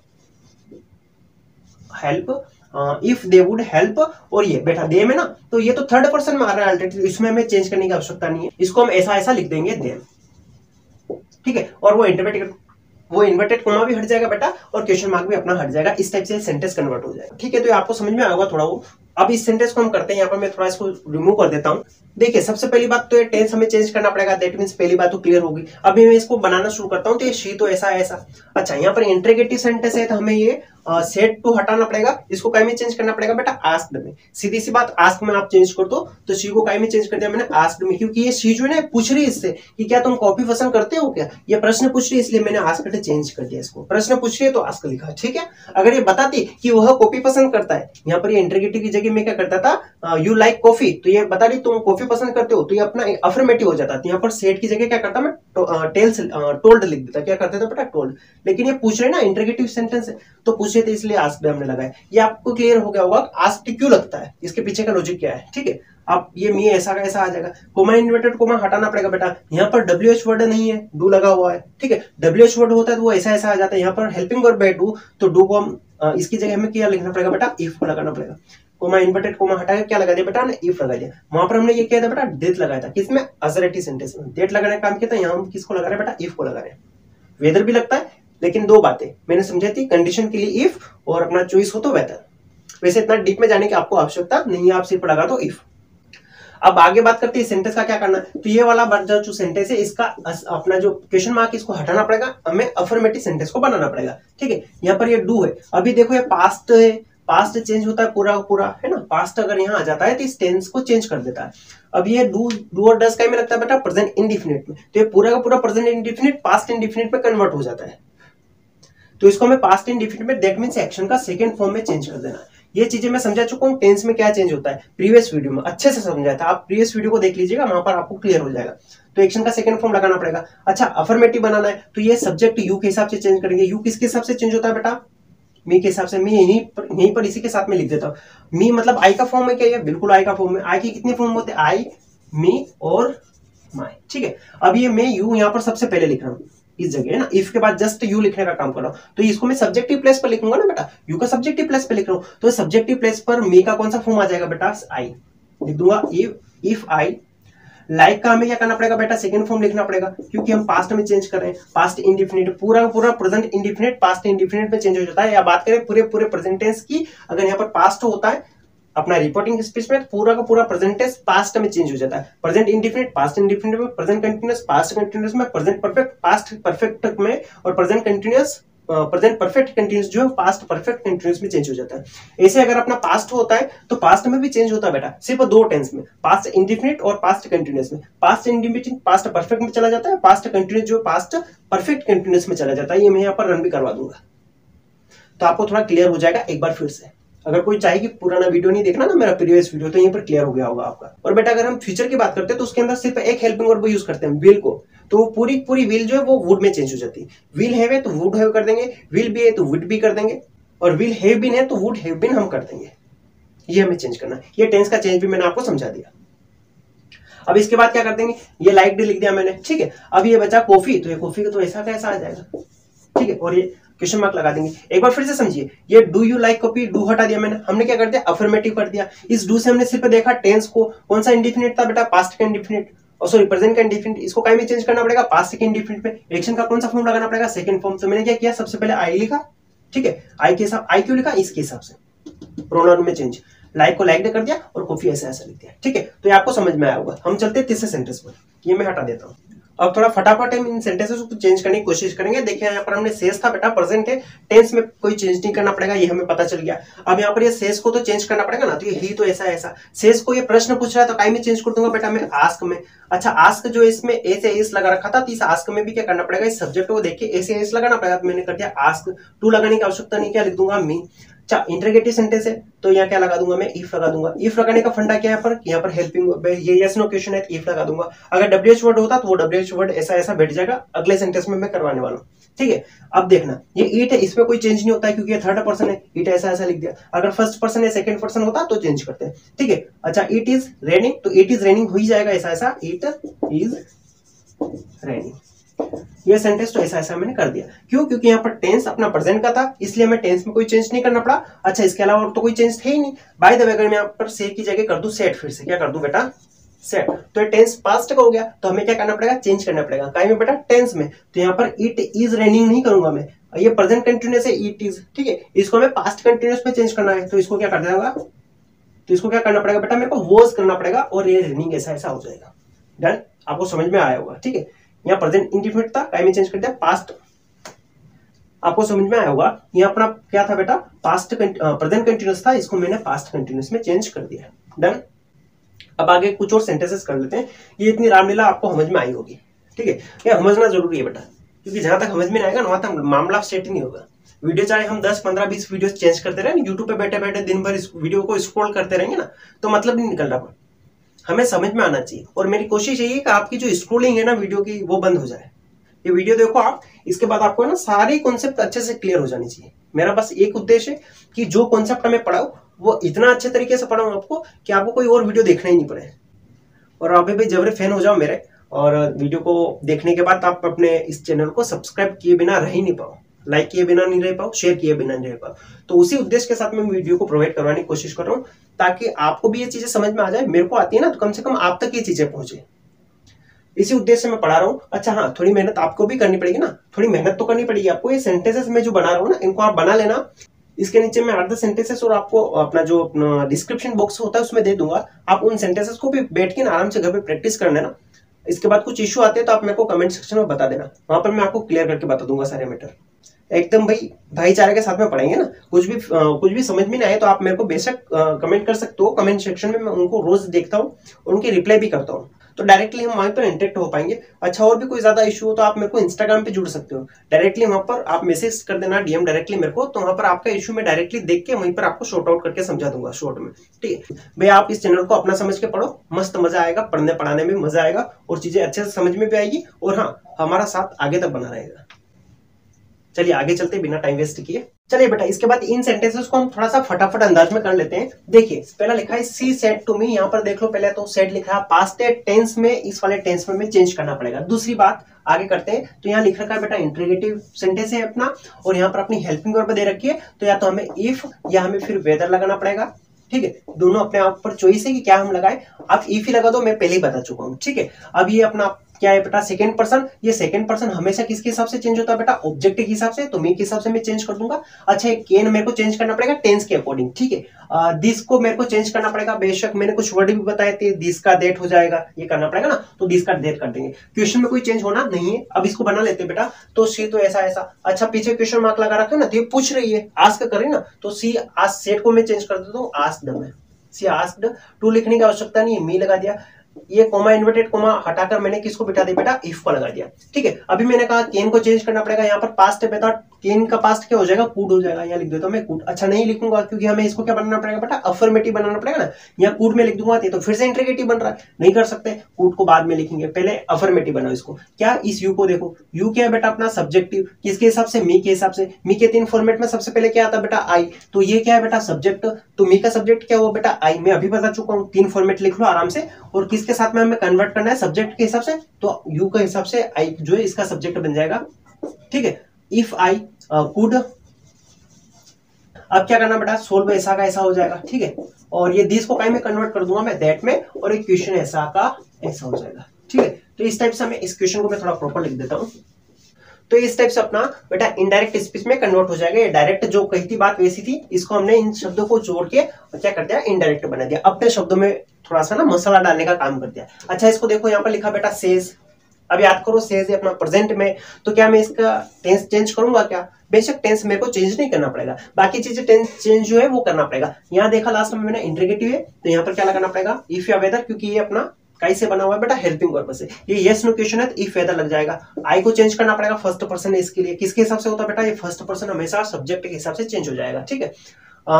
if they would help. और ये बेटा दे में ना, तो ये तो थर्ड पर्सन में आ रहा है ऑलरेडी, इसमें हमें चेंज करने की आवश्यकता नहीं है। इसको हम ऐसा ऐसा लिख देंगे, देम। ठीक है, और वो इन्वर्टेड कोमा भी हट जाएगा बेटा, और क्वेश्चन मार्क भी अपना हट जाएगा। इस टाइप से सेंटेंस कन्वर्ट हो जाएगा। ठीक है, तो आपको समझ में आएगा थोड़ा वो अब इस सेंटेंस को हम करते हैं, यहाँ पर मैं थोड़ा इसको रिमूव कर देता हूँ। देखिए सबसे पहली बात तो ये टेंस हमें चेंज करना पड़ेगा, दैट मींस पहली बात तो क्लियर होगी। अभी मैं इसको बनाना शुरू करता हूँ, तो ये शी तो ऐसा ऐसा। अच्छा यहाँ पर इंट्रीगेटिव सेंटेंस है, तो हमें ये सेट टू हटाना पड़ेगा, इसको काय में चेंज करना पड़ेगा बेटा, आस्क्ड में। सीधी सी बात, आस्क में आप चेंज कर दो, तो शी को काय में चेंज कर दिया मैंने, आस्क्ड में, क्योंकि ये शी जो है ना पूछ रही है इससे कि क्या तुम कॉफी पसंद करते हो क्या, ये प्रश्न पूछ रही है, इसलिए मैंने आस्क्ड चेंज कर दिया इसको। प्रश्न पूछ रही है तो आस्क लिखा, ठीक है। अगर ये बताती कि वह कॉफी पसंद करता है, यहाँ पर ये इंट्रीगेटिव की जगह मैं क्या करता था, यू लाइक कॉफी, तो ये बता रही तुम कॉफी पसंद करते हो, तो ये अपना अफर्मेटिव हो जाता। यहाँ पर सेट की जगह क्या करता मैं, टोल्ड लिख देता, क्या करते थे बेटा, टोल्ड। लेकिन ये पूछ रहे ना इंट्रीगेटिव सेंटेंस है, तो पूछे थे इसलिए आस्क्ड हमने लगाया। ये आपको क्लियर हो गया होगा आस्क्ड क्यों लगता है, इसके पीछे का लॉजिक क्या है, ठीक है। आप ये मी ऐसा का ऐसा आ जाएगा, कोमा इन्वर्टेड कोमा हटाना पड़ेगा बेटा। यहाँ पर WH वर्ड नहीं है, डू लगा हुआ है, ठीक है। WH वर्ड होता है तो वो ऐसा ऐसा आ जाता है। यहाँ पर हेल्पिंग वर्ब है डू, तो डू को हम इसकी जगह हमें क्या लिखना पड़ेगा बेटा, इफ को लगाना पड़ेगा। कोमा इन्वर्टेड कोमा हटा के क्या लगा दिया बेटा, इफ लगा दिया। वहां पर हमने ये किया था बेटा, डेट लगाया था, किसमें, असर्टिव सेंटेंस में डेट लगाने का काम किया था। यहाँ हम किसको लगा रहे हैं बेटा, इफ को लगा रहे हैं। वेदर भी लगता है, लेकिन दो बातें मैंने समझाई थी, कंडीशन के लिए इफ, और अपना चॉइस हो तो वेदर। वैसे इतना डीप में जाने की आपको आवश्यकता नहीं है, आप सिर्फ लगा दो इफ। अब आगे बात करते हैं सेंटेंस का क्या करना है। तो ये वाला जो सेंटेंस है, इसका अपना जो क्वेश्चन मार्क इसको हटाना पड़ेगा, हमें अफर्मेटिव सेंटेंस को बनाना पड़ेगा, ठीक है। यहाँ पर ये डू है, अभी देखो ये पास्ट है, पास्ट चेंज होता है पूरा पूरा, है ना। पास्ट अगर यहाँ आ जाता है तो इस टेंस को चेंज कर देता है। अब ये डू और डज का में लगता है बेटा प्रेजेंट इंडिफिनिट में, तो ये पूरा का पूरा प्रेजेंट इंडिफिनिट पास्ट इंडिफिनिट में कन्वर्ट हो जाता है। तो इसको हमें पास्ट इंडिफिनिट में, दैट मींस एक्शन का सेकंड फॉर्म में चेंज कर देना है। ये चीजें मैं समझा चुका हूँ, टेंस में क्या चेंज होता है, प्रीवियस वीडियो में अच्छे से समझाया था। आप प्रीवियस वीडियो को देख लीजिएगा, वहां पर आपको क्लियर हो जाएगा। तो एक्शन का सेकंड फॉर्म लगाना पड़ेगा। अच्छा अफर्मेटिव बनाना है, तो ये सब्जेक्ट यू के हिसाब से चेंज करेंगे। यू किसके हिसाब से चेंज होता है बेटा, मी के हिसाब से। मी यहीं पर इसी के साथ में लिख देता हूँ। मी मतलब आई का फॉर्म है क्या, ये बिल्कुल आई का फॉर्म है। आई के कितने फॉर्म होते हैं, आई, मी और माई, ठीक है। अब ये मैं यू यहाँ पर सबसे पहले लिख रहा हूँ इस जगह, है ना। इफ के बाद जस्ट यू लिखने का काम कर रहा हूं, तो इसको मैं सब्जेक्टिव प्लेस पर लिखूंगा ना बेटा, यू का सब्जेक्टिव प्लेस पे लिख रहा हूं, तो सब्जेक्टिव प्लेस पर मी का कौन सा फॉर्म आ जाएगा बेटा, आई लिख दूंगा। If I. लाइक का हमें क्या करना पड़ेगा बेटा, सेकंड फॉर्म लिखना पड़ेगा, क्योंकि हम पास्ट में चेंज कर रहे हैं। पास्ट इंडिफिनिट पूरा पूरा प्रेजेंट इंडिफिनिट पास्ट इंडिफिनिट में चेंज हो जाता है। या बात करें पूरे पूरे प्रेजेंट टेंस की, अगर यहाँ पर पास्ट होता है अपना रिपोर्टिंग स्पीच में, पूरा का पूरा प्रेजेंट टेंस पास्ट में चेंज हो जाता है। प्रेजेंट इंडिफिनिट पास्ट इंडिफिनिट में, प्रेजेंट कंटीन्यूअस पास्ट कंटीन्यूअस में, प्रेजेंट परफेक्ट पास्ट परफेक्ट में, और present continuous present perfect continuous जो है पास्ट परफेक्ट कंटीन्यूअस में चेंज हो जाता है। ऐसे अगर अपना पास्ट होता है तो पास्ट में भी चेंज होता है बेटा, सिर्फ दो टेंस में, पास्ट इंडिफिनिट और पास्ट कंटीन्यूअस में। पास्ट इंडिफिनिट पास्ट परफेक्ट में चला जाता है, पास्ट कंटीन्यूअस जो पास्ट परफेक्ट कंटीन्यूअस में चला जाता है। ये मैं यहाँ पर रन भी करवा दूंगा, तो आपको थोड़ा क्लियर हो जाएगा एक बार फिर से। अगर कोई चाहे कि पुराना वीडियो नहीं देखना ना मेरा प्रीवियस वीडियो, तो यहीं पर क्लियर हो गया होगा आपका। और बेटा अगर हम फ्यूचर की बात करते हैं तो उसके अंदर सिर्फ एक हेल्पिंग वर्ब यूज करते हैं, विल को, तो वो पूरी पूरी विल जो है वो वुड में चेंज हो जाती है। विल हैव है तो वुड हैव कर देंगे, विल बी है तो वुड बी कर देंगे, और विल हैव बीन है तो वुड हैव बीन हम कर देंगे। ये हमें चेंज करना है। ये टेंस का चेंज भी मैंने आपको समझा दिया। अब इसके बाद क्या कर देंगे, ये लाइक लिख दिया मैंने, ठीक है। अब ये बचा कॉफी, तो ये कॉफी का तो ऐसा कैसा आ जाएगा, ठीक है। और ये क्वेश्चन मार्क लगा देंगे। एक बार फिर से समझिए, ये do you like coffee, do हटा दिया मैंने, हमने क्या कर दिया, अफर्मेटिव कर दिया। इस डू से हमने सिर्फ देखा टेंस को, कौन सा इंडिफिनिट था बेटा, पास्ट का इंडिफिनिट, और सॉरी प्रेजेंट का इंडिफिनिट। इसको काय में चेंज करना पड़ेगा, पास्ट के इंडिफिनिट में। एक्शन का कौन सा फॉर्म लगाना पड़ेगा, सेकंड फॉर्म। तो मैंने क्या किया, सबसे पहले आई लिखा, ठीक है। आई के हिसाब, आई क्यों लिखा, इसके हिसाब से प्रोनाउन में चेंज, लाइक को लाइक कर दिया और कॉफी ऐसा ऐसा लिख दिया, ठीक है। तो ये आपको समझ में आया होगा। हम चलते हैं तीसरे सेंटेंस पर, ये मैं हटा देता हूँ। अब थोड़ा फटाफट हम इन सेंटेंसेस को चेंज करने की कोशिश करेंगे। देखिए यहाँ पर हमने सेस था बेटा, प्रेजेंट है, टेंस में कोई चेंज नहीं करना पड़ेगा, ये हमें पता चल गया। अब यहाँ पर ये सेस को तो चेंज करना पड़ेगा ना, तो ये ही तो ऐसा ऐसा। सेस को ये प्रश्न पूछ रहा है तो काय में चेंज कर दूंगा बेटा मैं, आस्क में। अच्छा आस्क जो इसमें ए से एस लगा रखा था, तो इस आस्क में भी क्या करना पड़ेगा, इस सब्जेक्ट को देखिए ए से एस लगाना पड़ेगा, तो मैंने कर दिया आस्क। टू लगाने की आवश्यकता नहीं, क्या लिख दूंगा, मी। अच्छा इंटरोगेटिव सेंटेंस है तो यहाँ क्या लगा दूंगा मैं, इफ लगा दूंगा। इफ लगाने का फंडा क्या है, यहाँ पर हेल्पिंग, ये यस नो क्वेश्चन है, इफ लगा दूंगा। अगर डब्ल्यूएच वर्ड होता तो वो डब्ल्यूएच वर्ड ऐसा ऐसा बैठ जाएगा, अगले सेंटेंस में मैं करवाने वाला हूँ, ठीक है। अब देखना ये इट है, इसमें कोई चेंज नहीं होता है क्योंकि ये थर्ड पर्सन है, इट ऐसा ऐसा लिख दिया। अगर फर्स्ट पर्सन या सेकंड पर्सन होता तो चेंज करते हैं, ठीक है। अच्छा इट इज रेनिंग, तो इट इज रेनिंग हो ही जाएगा ऐसा ऐसा, इट इज रेनिंग। ये सेंटेंस तो ऐसा ऐसा मैंने कर दिया, क्यों, क्योंकि यहाँ पर टेंस अपना प्रेजेंट का था, इसलिए हमें टेंस में कोई चेंज नहीं करना पड़ा। अच्छा इसके अलावा और तो कोई चेंज थे ही नहीं। बाय द वे अगर मैं यहाँ पर से की जगह कर दूं सेट, फिर से क्या कर दूं बेटा, सेट, तो ये टेंस पास्ट का हो गया, तो हमें क्या करना पड़ेगा, चेंज करना पड़ेगा। काय में बेटा, टेंस में। तो यहाँ पर इट इज रेनिंग नहीं करूंगा मैं, ये प्रेजेंट कंटिन्यूअस है, इट इज, ठीक है। इसको हमें पास्ट कंटिन्यूअस में चेंज करना है, तो इसको क्या कर देगा, तो इसको क्या करना पड़ेगा बेटा, मेरे को वॉज करना पड़ेगा और ये रनिंग ऐसा ऐसा हो जाएगा। डन, आपको समझ में आया होगा। ठीक है, यहाँ प्रेजेंट इंडिफिनिट था, टाइम में चेंज कर दिया पास्ट, आपको समझ में आया होगा। यहाँ अपना क्या था बेटा, पास्ट प्रेजेंट कंटिन्यूस था, इसको मैंने पास्ट कंटिन्यूस में चेंज कर दिया। डन, अब आगे कुछ और सेंटेंसेस कर लेते हैं। ये इतनी रामलीला आपको समझ में आई होगी। ठीक है, ये समझना जरूरी है बेटा, क्योंकि जहां तक समझ में आएगा ना वहां तक मामला सेट ही नहीं होगा। वीडियो चाहे हम 10, 15, 20 वीडियो चेंज करते रहे, यूट्यूब पे बैठे बैठे दिन भर इस वीडियो को स्क्रॉल करते रहेंगे ना, तो मतलब नहीं निकल रहा। हमें समझ में आना चाहिए, और मेरी कोशिश यही है कि आपकी जो स्क्रोलिंग है ना वीडियो की, वो बंद हो जाए। ये वीडियो देखो आप, इसके बाद आपको ना सारे कॉन्सेप्ट अच्छे से क्लियर हो जाने चाहिए। मेरा बस एक उद्देश्य है कि जो कॉन्सेप्ट हमें पढ़ाओ वो इतना अच्छे तरीके से पढ़ाऊं आपको कि आपको कोई और वीडियो देखना ही नहीं पड़े। और आप भी जबरे फैन हो जाओ मेरे, और वीडियो को देखने के बाद आप अपने इस चैनल को सब्सक्राइब किए बिना रह ही नहीं पाओ, लाइक किए बिना नहीं रह पाओ, शेयर किए बिना नहीं रह पाओ। तो उसी उद्देश्य के साथ मैं वीडियो को प्रोवाइड करवाने की कोशिश कर रहा हूँ, ताकि आपको भी ये चीजें समझ में आ जाए। मेरे को आती है ना, तो कम से कम आप तक ये चीजें पहुंचे, इसी उद्देश्य से मैं पढ़ा रहा हूँ। अच्छा हाँ, थोड़ी मेहनत आपको भी करनी पड़ेगी ना, थोड़ी मेहनत तो करनी पड़ेगी आपको। ये सेंटेंसेस में जो बना रहा हूँ ना, इनको आप बना लेना। इसके नीचे मैं 8-10 सेंटेंसेस और आपको अपना जो डिस्क्रिप्शन बॉक्स होता है उसमें दे दूंगा। आप उन सेंटेंसेस को भी बैठ के आराम से घर पे प्रैक्टिस कर लेना। इसके बाद कुछ इश्यू आते हैं तो आप मेरे को कमेंट सेक्शन में बता देना, वहां पर मैं आपको क्लियर करके बता दूंगा सारे मैटर। एकदम भाईचारे के साथ में पढ़ेंगे ना। कुछ भी समझ में नहीं आए तो आप मेरे को बेशक कमेंट कर सकते हो कमेंट सेक्शन में, मैं उनको रोज देखता हूँ और उनकी रिप्लाई भी करता हूँ, तो डायरेक्टली हम वहीं पर इंटरेक्ट हो पाएंगे। अच्छा, और भी कोई ज्यादा इशू हो तो आप मेरे को इंस्टाग्राम पे जुड़ सकते हो, डायरेक्टली वहां पर आप मैसेज कर देना, डीएम डायरेक्टली मेरे को, तो वहां पर आपका इशू मैं डायरेक्टली देख के वहीं पर आपको शॉर्ट आउट करके समझा दूंगा शॉर्ट में। ठीक है भैया, आप इस चैनल को अपना समझ के पढ़ो, मस्त मजा आएगा, पढ़ने पढ़ाने में मजा आएगा और चीजें अच्छे से समझ में भी आएगी, और हाँ, हमारा साथ आगे तक बना रहेगा। चलिए आगे चलते बिना टाइम वेस्ट किए। चलिए बेटा, इसके बाद इन सेंटेंसेस को हम थोड़ा सा फटाफट अंदाज में कर लेते हैं। देखिए, पहला लिखा है सी सेड टू मी, यहाँ पर देख लो पहले तो सेड लिखा है पास्ट टेंस में, इस वाले टेंस में चेंज करना पड़ेगा। दूसरी बात आगे करते हैं, तो यहाँ लिख रखा है बेटा इंटरोगेटिव सेंटेंस है अपना, और यहाँ पर अपनी हेल्पिंग वर्ब दे रखी है, तो या तो हमें इफ या हमें फिर वेदर लगाना पड़ेगा। ठीक है, दोनों अपने आप पर चॉइस है कि क्या हम लगाए। आप इफ ही लगा दो, मैं पहले ही बता चुका हूँ। ठीक है, अब ये अपना क्या है बेटा, सेकंड पर्सन। ये सेकंड पर्सन हमेशा किसके हिसाब से चेंज होता है बेटा, ऑब्जेक्ट के हिसाब से, तो मी के हिसाब से मैं चेंज कर दूंगा। अच्छा, ये केन मेरे को चेंज करना पड़ेगा टेंस के अकॉर्डिंग। ठीक है, दिस को मेरे को चेंज करना पड़ेगा, बेशक मैंने कुछ वर्ड भी बताए थे, दिस का देट हो जाएगा, ये करना पड़ेगा ना, तो दिस का देट कर देंगे। क्वेश्चन में कोई चेंज होना नहीं है। अब इसको बना लेते हैं बेटा, तो सी तो ऐसा ऐसा। अच्छा, पीछे क्वेश्चन मार्क लगा रखा है ना, तो ये पूछ रही है, आस्क कर रही है ना, तो सी आस्क सेट को मैं चेंज कर देता हूँ आस्क्ड में, सी आस्क्ड। टू लिखने की आवश्यकता नहीं है, मी लगा दिया। ये कोमा इन्वर्टेड कोमा हटाकर मैंने किसको बिठा दिया बेटा, इफ को लगा दिया। ठीक है, अभी मैंने कहा केन को चेंज करना पड़ेगा, यहाँ पर पास्ट है बेटा, केन का पास्ट क्या हो जाएगा, कूड हो जाएगा। यहाँ लिख देता हूं मैं कूड। अच्छा, नहीं लिखूंगा क्योंकि हमें इसको क्या बनाना पड़ेगा बेटा, अफर्मेटिव बनाना पड़ेगा ना। यहाँ कूड में लिख दूंगा तो फिर से इंट्रोगेटिव बन रहा है, नहीं कर सकते, कूड को बाद में लिखेंगे, पहले अफर्मेटिव बनाओ इसको। क्या, इस यू को देखो, यू क्या है बेटा अपना सब्जेक्टिव, किसके हिसाब से, मी के हिसाब से। मी के 3 फॉर्मेट में सबसे पहले क्या आता है बेटा, आई, तो ये क्या है बेटा सब्जेक्ट, तो मी का सब्जेक्ट क्या हुआ बेटा, आई। मैं अभी बता चुका हूँ, 3 फॉर्मेट लिख लो आराम से। और किसके साथ में हमें कन्वर्ट करना है, सब्जेक्ट के हिसाब से, तो यू के हिसाब से आई जो है इसका सब्जेक्ट बन जाएगा। ठीक है, इफ आई कुड। अब क्या करना बेटा, सोल्व ऐसा का ऐसा हो जाएगा। ठीक है, और ये दिस को काई में कन्वर्ट कर दूंगा मैं दैट में, और एक क्वेश्चन ऐसा का ऐसा हो जाएगा। ठीक है, तो इस टाइप से मैं इस क्वेश्चन को मैं थोड़ा प्रॉपर लिख देता हूं, तो इस टाइप से अपना बेटा इनडायरेक्ट स्पीच में कन्वर्ट हो जाएगा। ये डायरेक्ट जो कही थी बात वैसी थी, इसको हमने इन शब्दों को जोड़ के क्या कर दिया, इनडायरेक्ट बना दिया, अपने शब्दों में थोड़ा सा ना मसाला डालने का काम कर दिया। अच्छा, इसको देखो यहाँ पर लिखा बेटा सेज। अब याद करो, सेज है अपना प्रेजेंट में, तो क्या मैं इसका टेंस चेंज करूंगा क्या, बेशक टेंस मेरे को चेंज नहीं करना पड़ेगा, बाकी चीजें टेंस चेंज जो है वो करना पड़ेगा। यहाँ देखा लास्ट में मैंने इंट्रोगेटिव है, तो यहाँ पर क्या लगाना पड़ेगा, इफ या वेदर, क्योंकि ये अपना काई से बना हुआ है बेटा, हेल्पिंग वर्ब से। ये यस नो क्वेश्चन है तो इफ वेदर लग जाएगा। आई को चेंज करना पड़ेगा, फर्स्ट पर्सन है इसके लिए, किसके हिसाब से होता है बेटा, ये फर्स्ट पर्सन हमेशा सब्जेक्ट के हिसाब से चेंज हो जाएगा। ठीक है,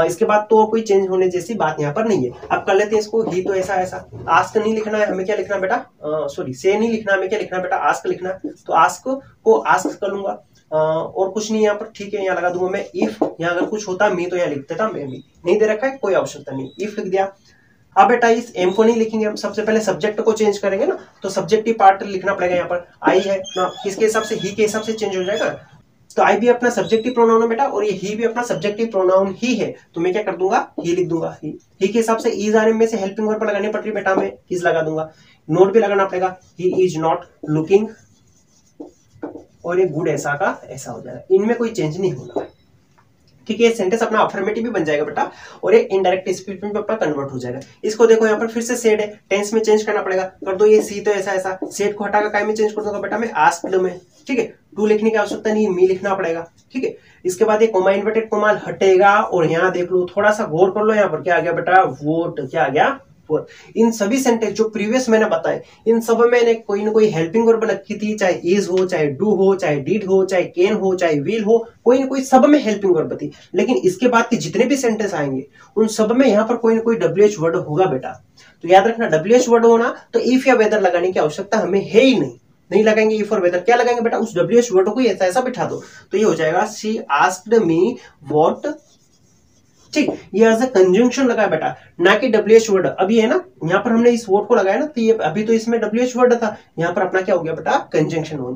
इसके बाद तो कोई चेंज होने जैसी बात यहाँ पर नहीं है। अब कर लेते हैं इसको, ही तो ऐसा ऐसा। आस्क नहीं लिखना है हमें, क्या लिखना है बेटा, सॉरी से नहीं लिखना, हमें क्या लिखना है बेटा, आस्क लिखना है, तो आस्क को आस्क कर लूंगा, और कुछ नहीं यहाँ पर। ठीक है, यहाँ लगा दूंगा मैं इफ, यहाँ अगर कुछ होता मी तो यहाँ लिख देता, मैं भी नहीं दे रखा है, कोई आवश्यकता नहीं, इफ लिख दिया। अब बेटा इस एम को नहीं लिखेंगे हम, सबसे पहले सब्जेक्ट को चेंज करेंगे ना, तो सब्जेक्टिव पार्ट लिखना पड़ेगा। यहाँ पर आई है ना, किसके हिसाब से, ही के हिसाब से चेंज हो जाएगा, तो आई भी अपना सब्जेक्टिव प्रोनाउन है बेटा, और ये ही भी अपना सब्जेक्टिव प्रोनाउन ही है, तो मैं क्या कर दूंगा, ही लिख दूंगा। ही के हिसाब से इज आने में से हेल्पिंग वर्ब लगानी पड़ रही बेटा, मैं इज लगा दूंगा। नोट भी लगाना पड़ेगा, ही इज नॉट लुकिंग, और ये गुड ऐसा का ऐसा हो जाएगा, इनमें कोई चेंज नहीं होना है। ठीक है, सेंटेंस अपना अफर्मेटिव भी बन जाएगा बेटा, और ये इनडायरेक्ट स्पीच में अपना कन्वर्ट हो जाएगा। इसको देखो यहाँ पर फिर से सेड है, टेंस में चेंज करना पड़ेगा, कर दो ये सी तो ऐसा ऐसा, सेड को हटाकर काय में चेंज कर दूंगा बेटा मैं आस्क्ड में। ठीक है, टू लिखने की आवश्यकता नहीं है, मी लिखना पड़ेगा। ठीक है, इसके बाद ये कोमा इन्वर्टेड कोमा हटेगा, और यहाँ देख लो, थोड़ा सा गौर कर लो, यहाँ पर क्या आ गया बेटा, वोट, क्या आ गया, इन सभी सेंटेंस जो प्रीवियस मैंने बताए, इन सब में मैंने कोई ना कोई हेल्पिंग वर्ब रखी थी, चाहे इज हो, चाहे डू हो, चाहे डिड हो, चाहे कैन हो, चाहे विल हो, कोई ना कोई सब में हेल्पिंग वर्ब थी। लेकिन इसके बाद के जितने भी सेंटेंस आएंगे उन सब में यहाँ पर कोई ना कोई WH वर्ड होगा बेटा। तो याद रखना, WH वर्ड होना तो इफ या वेदर लगाने की आवश्यकता हमें है ही नहीं लगाएंगे इफ और वेदर, क्या लगाएंगे बेटा, उस WH वर्ड को ऐसा ऐसा बिठा दो। तो ये हो जाएगा शी आस्क्ड मी व्हाट। ठीक, ये एज अ कंजंक्शन लगा बेटा, ना कि WH वर्ड। अभी है ना, यहाँ पर हमने इस वर्ड को लगाया ना, तो ये अभी तो इसमें WH वर्ड था, यहाँ पर अपना क्या हो गया बेटा, कंजंक्शन हो,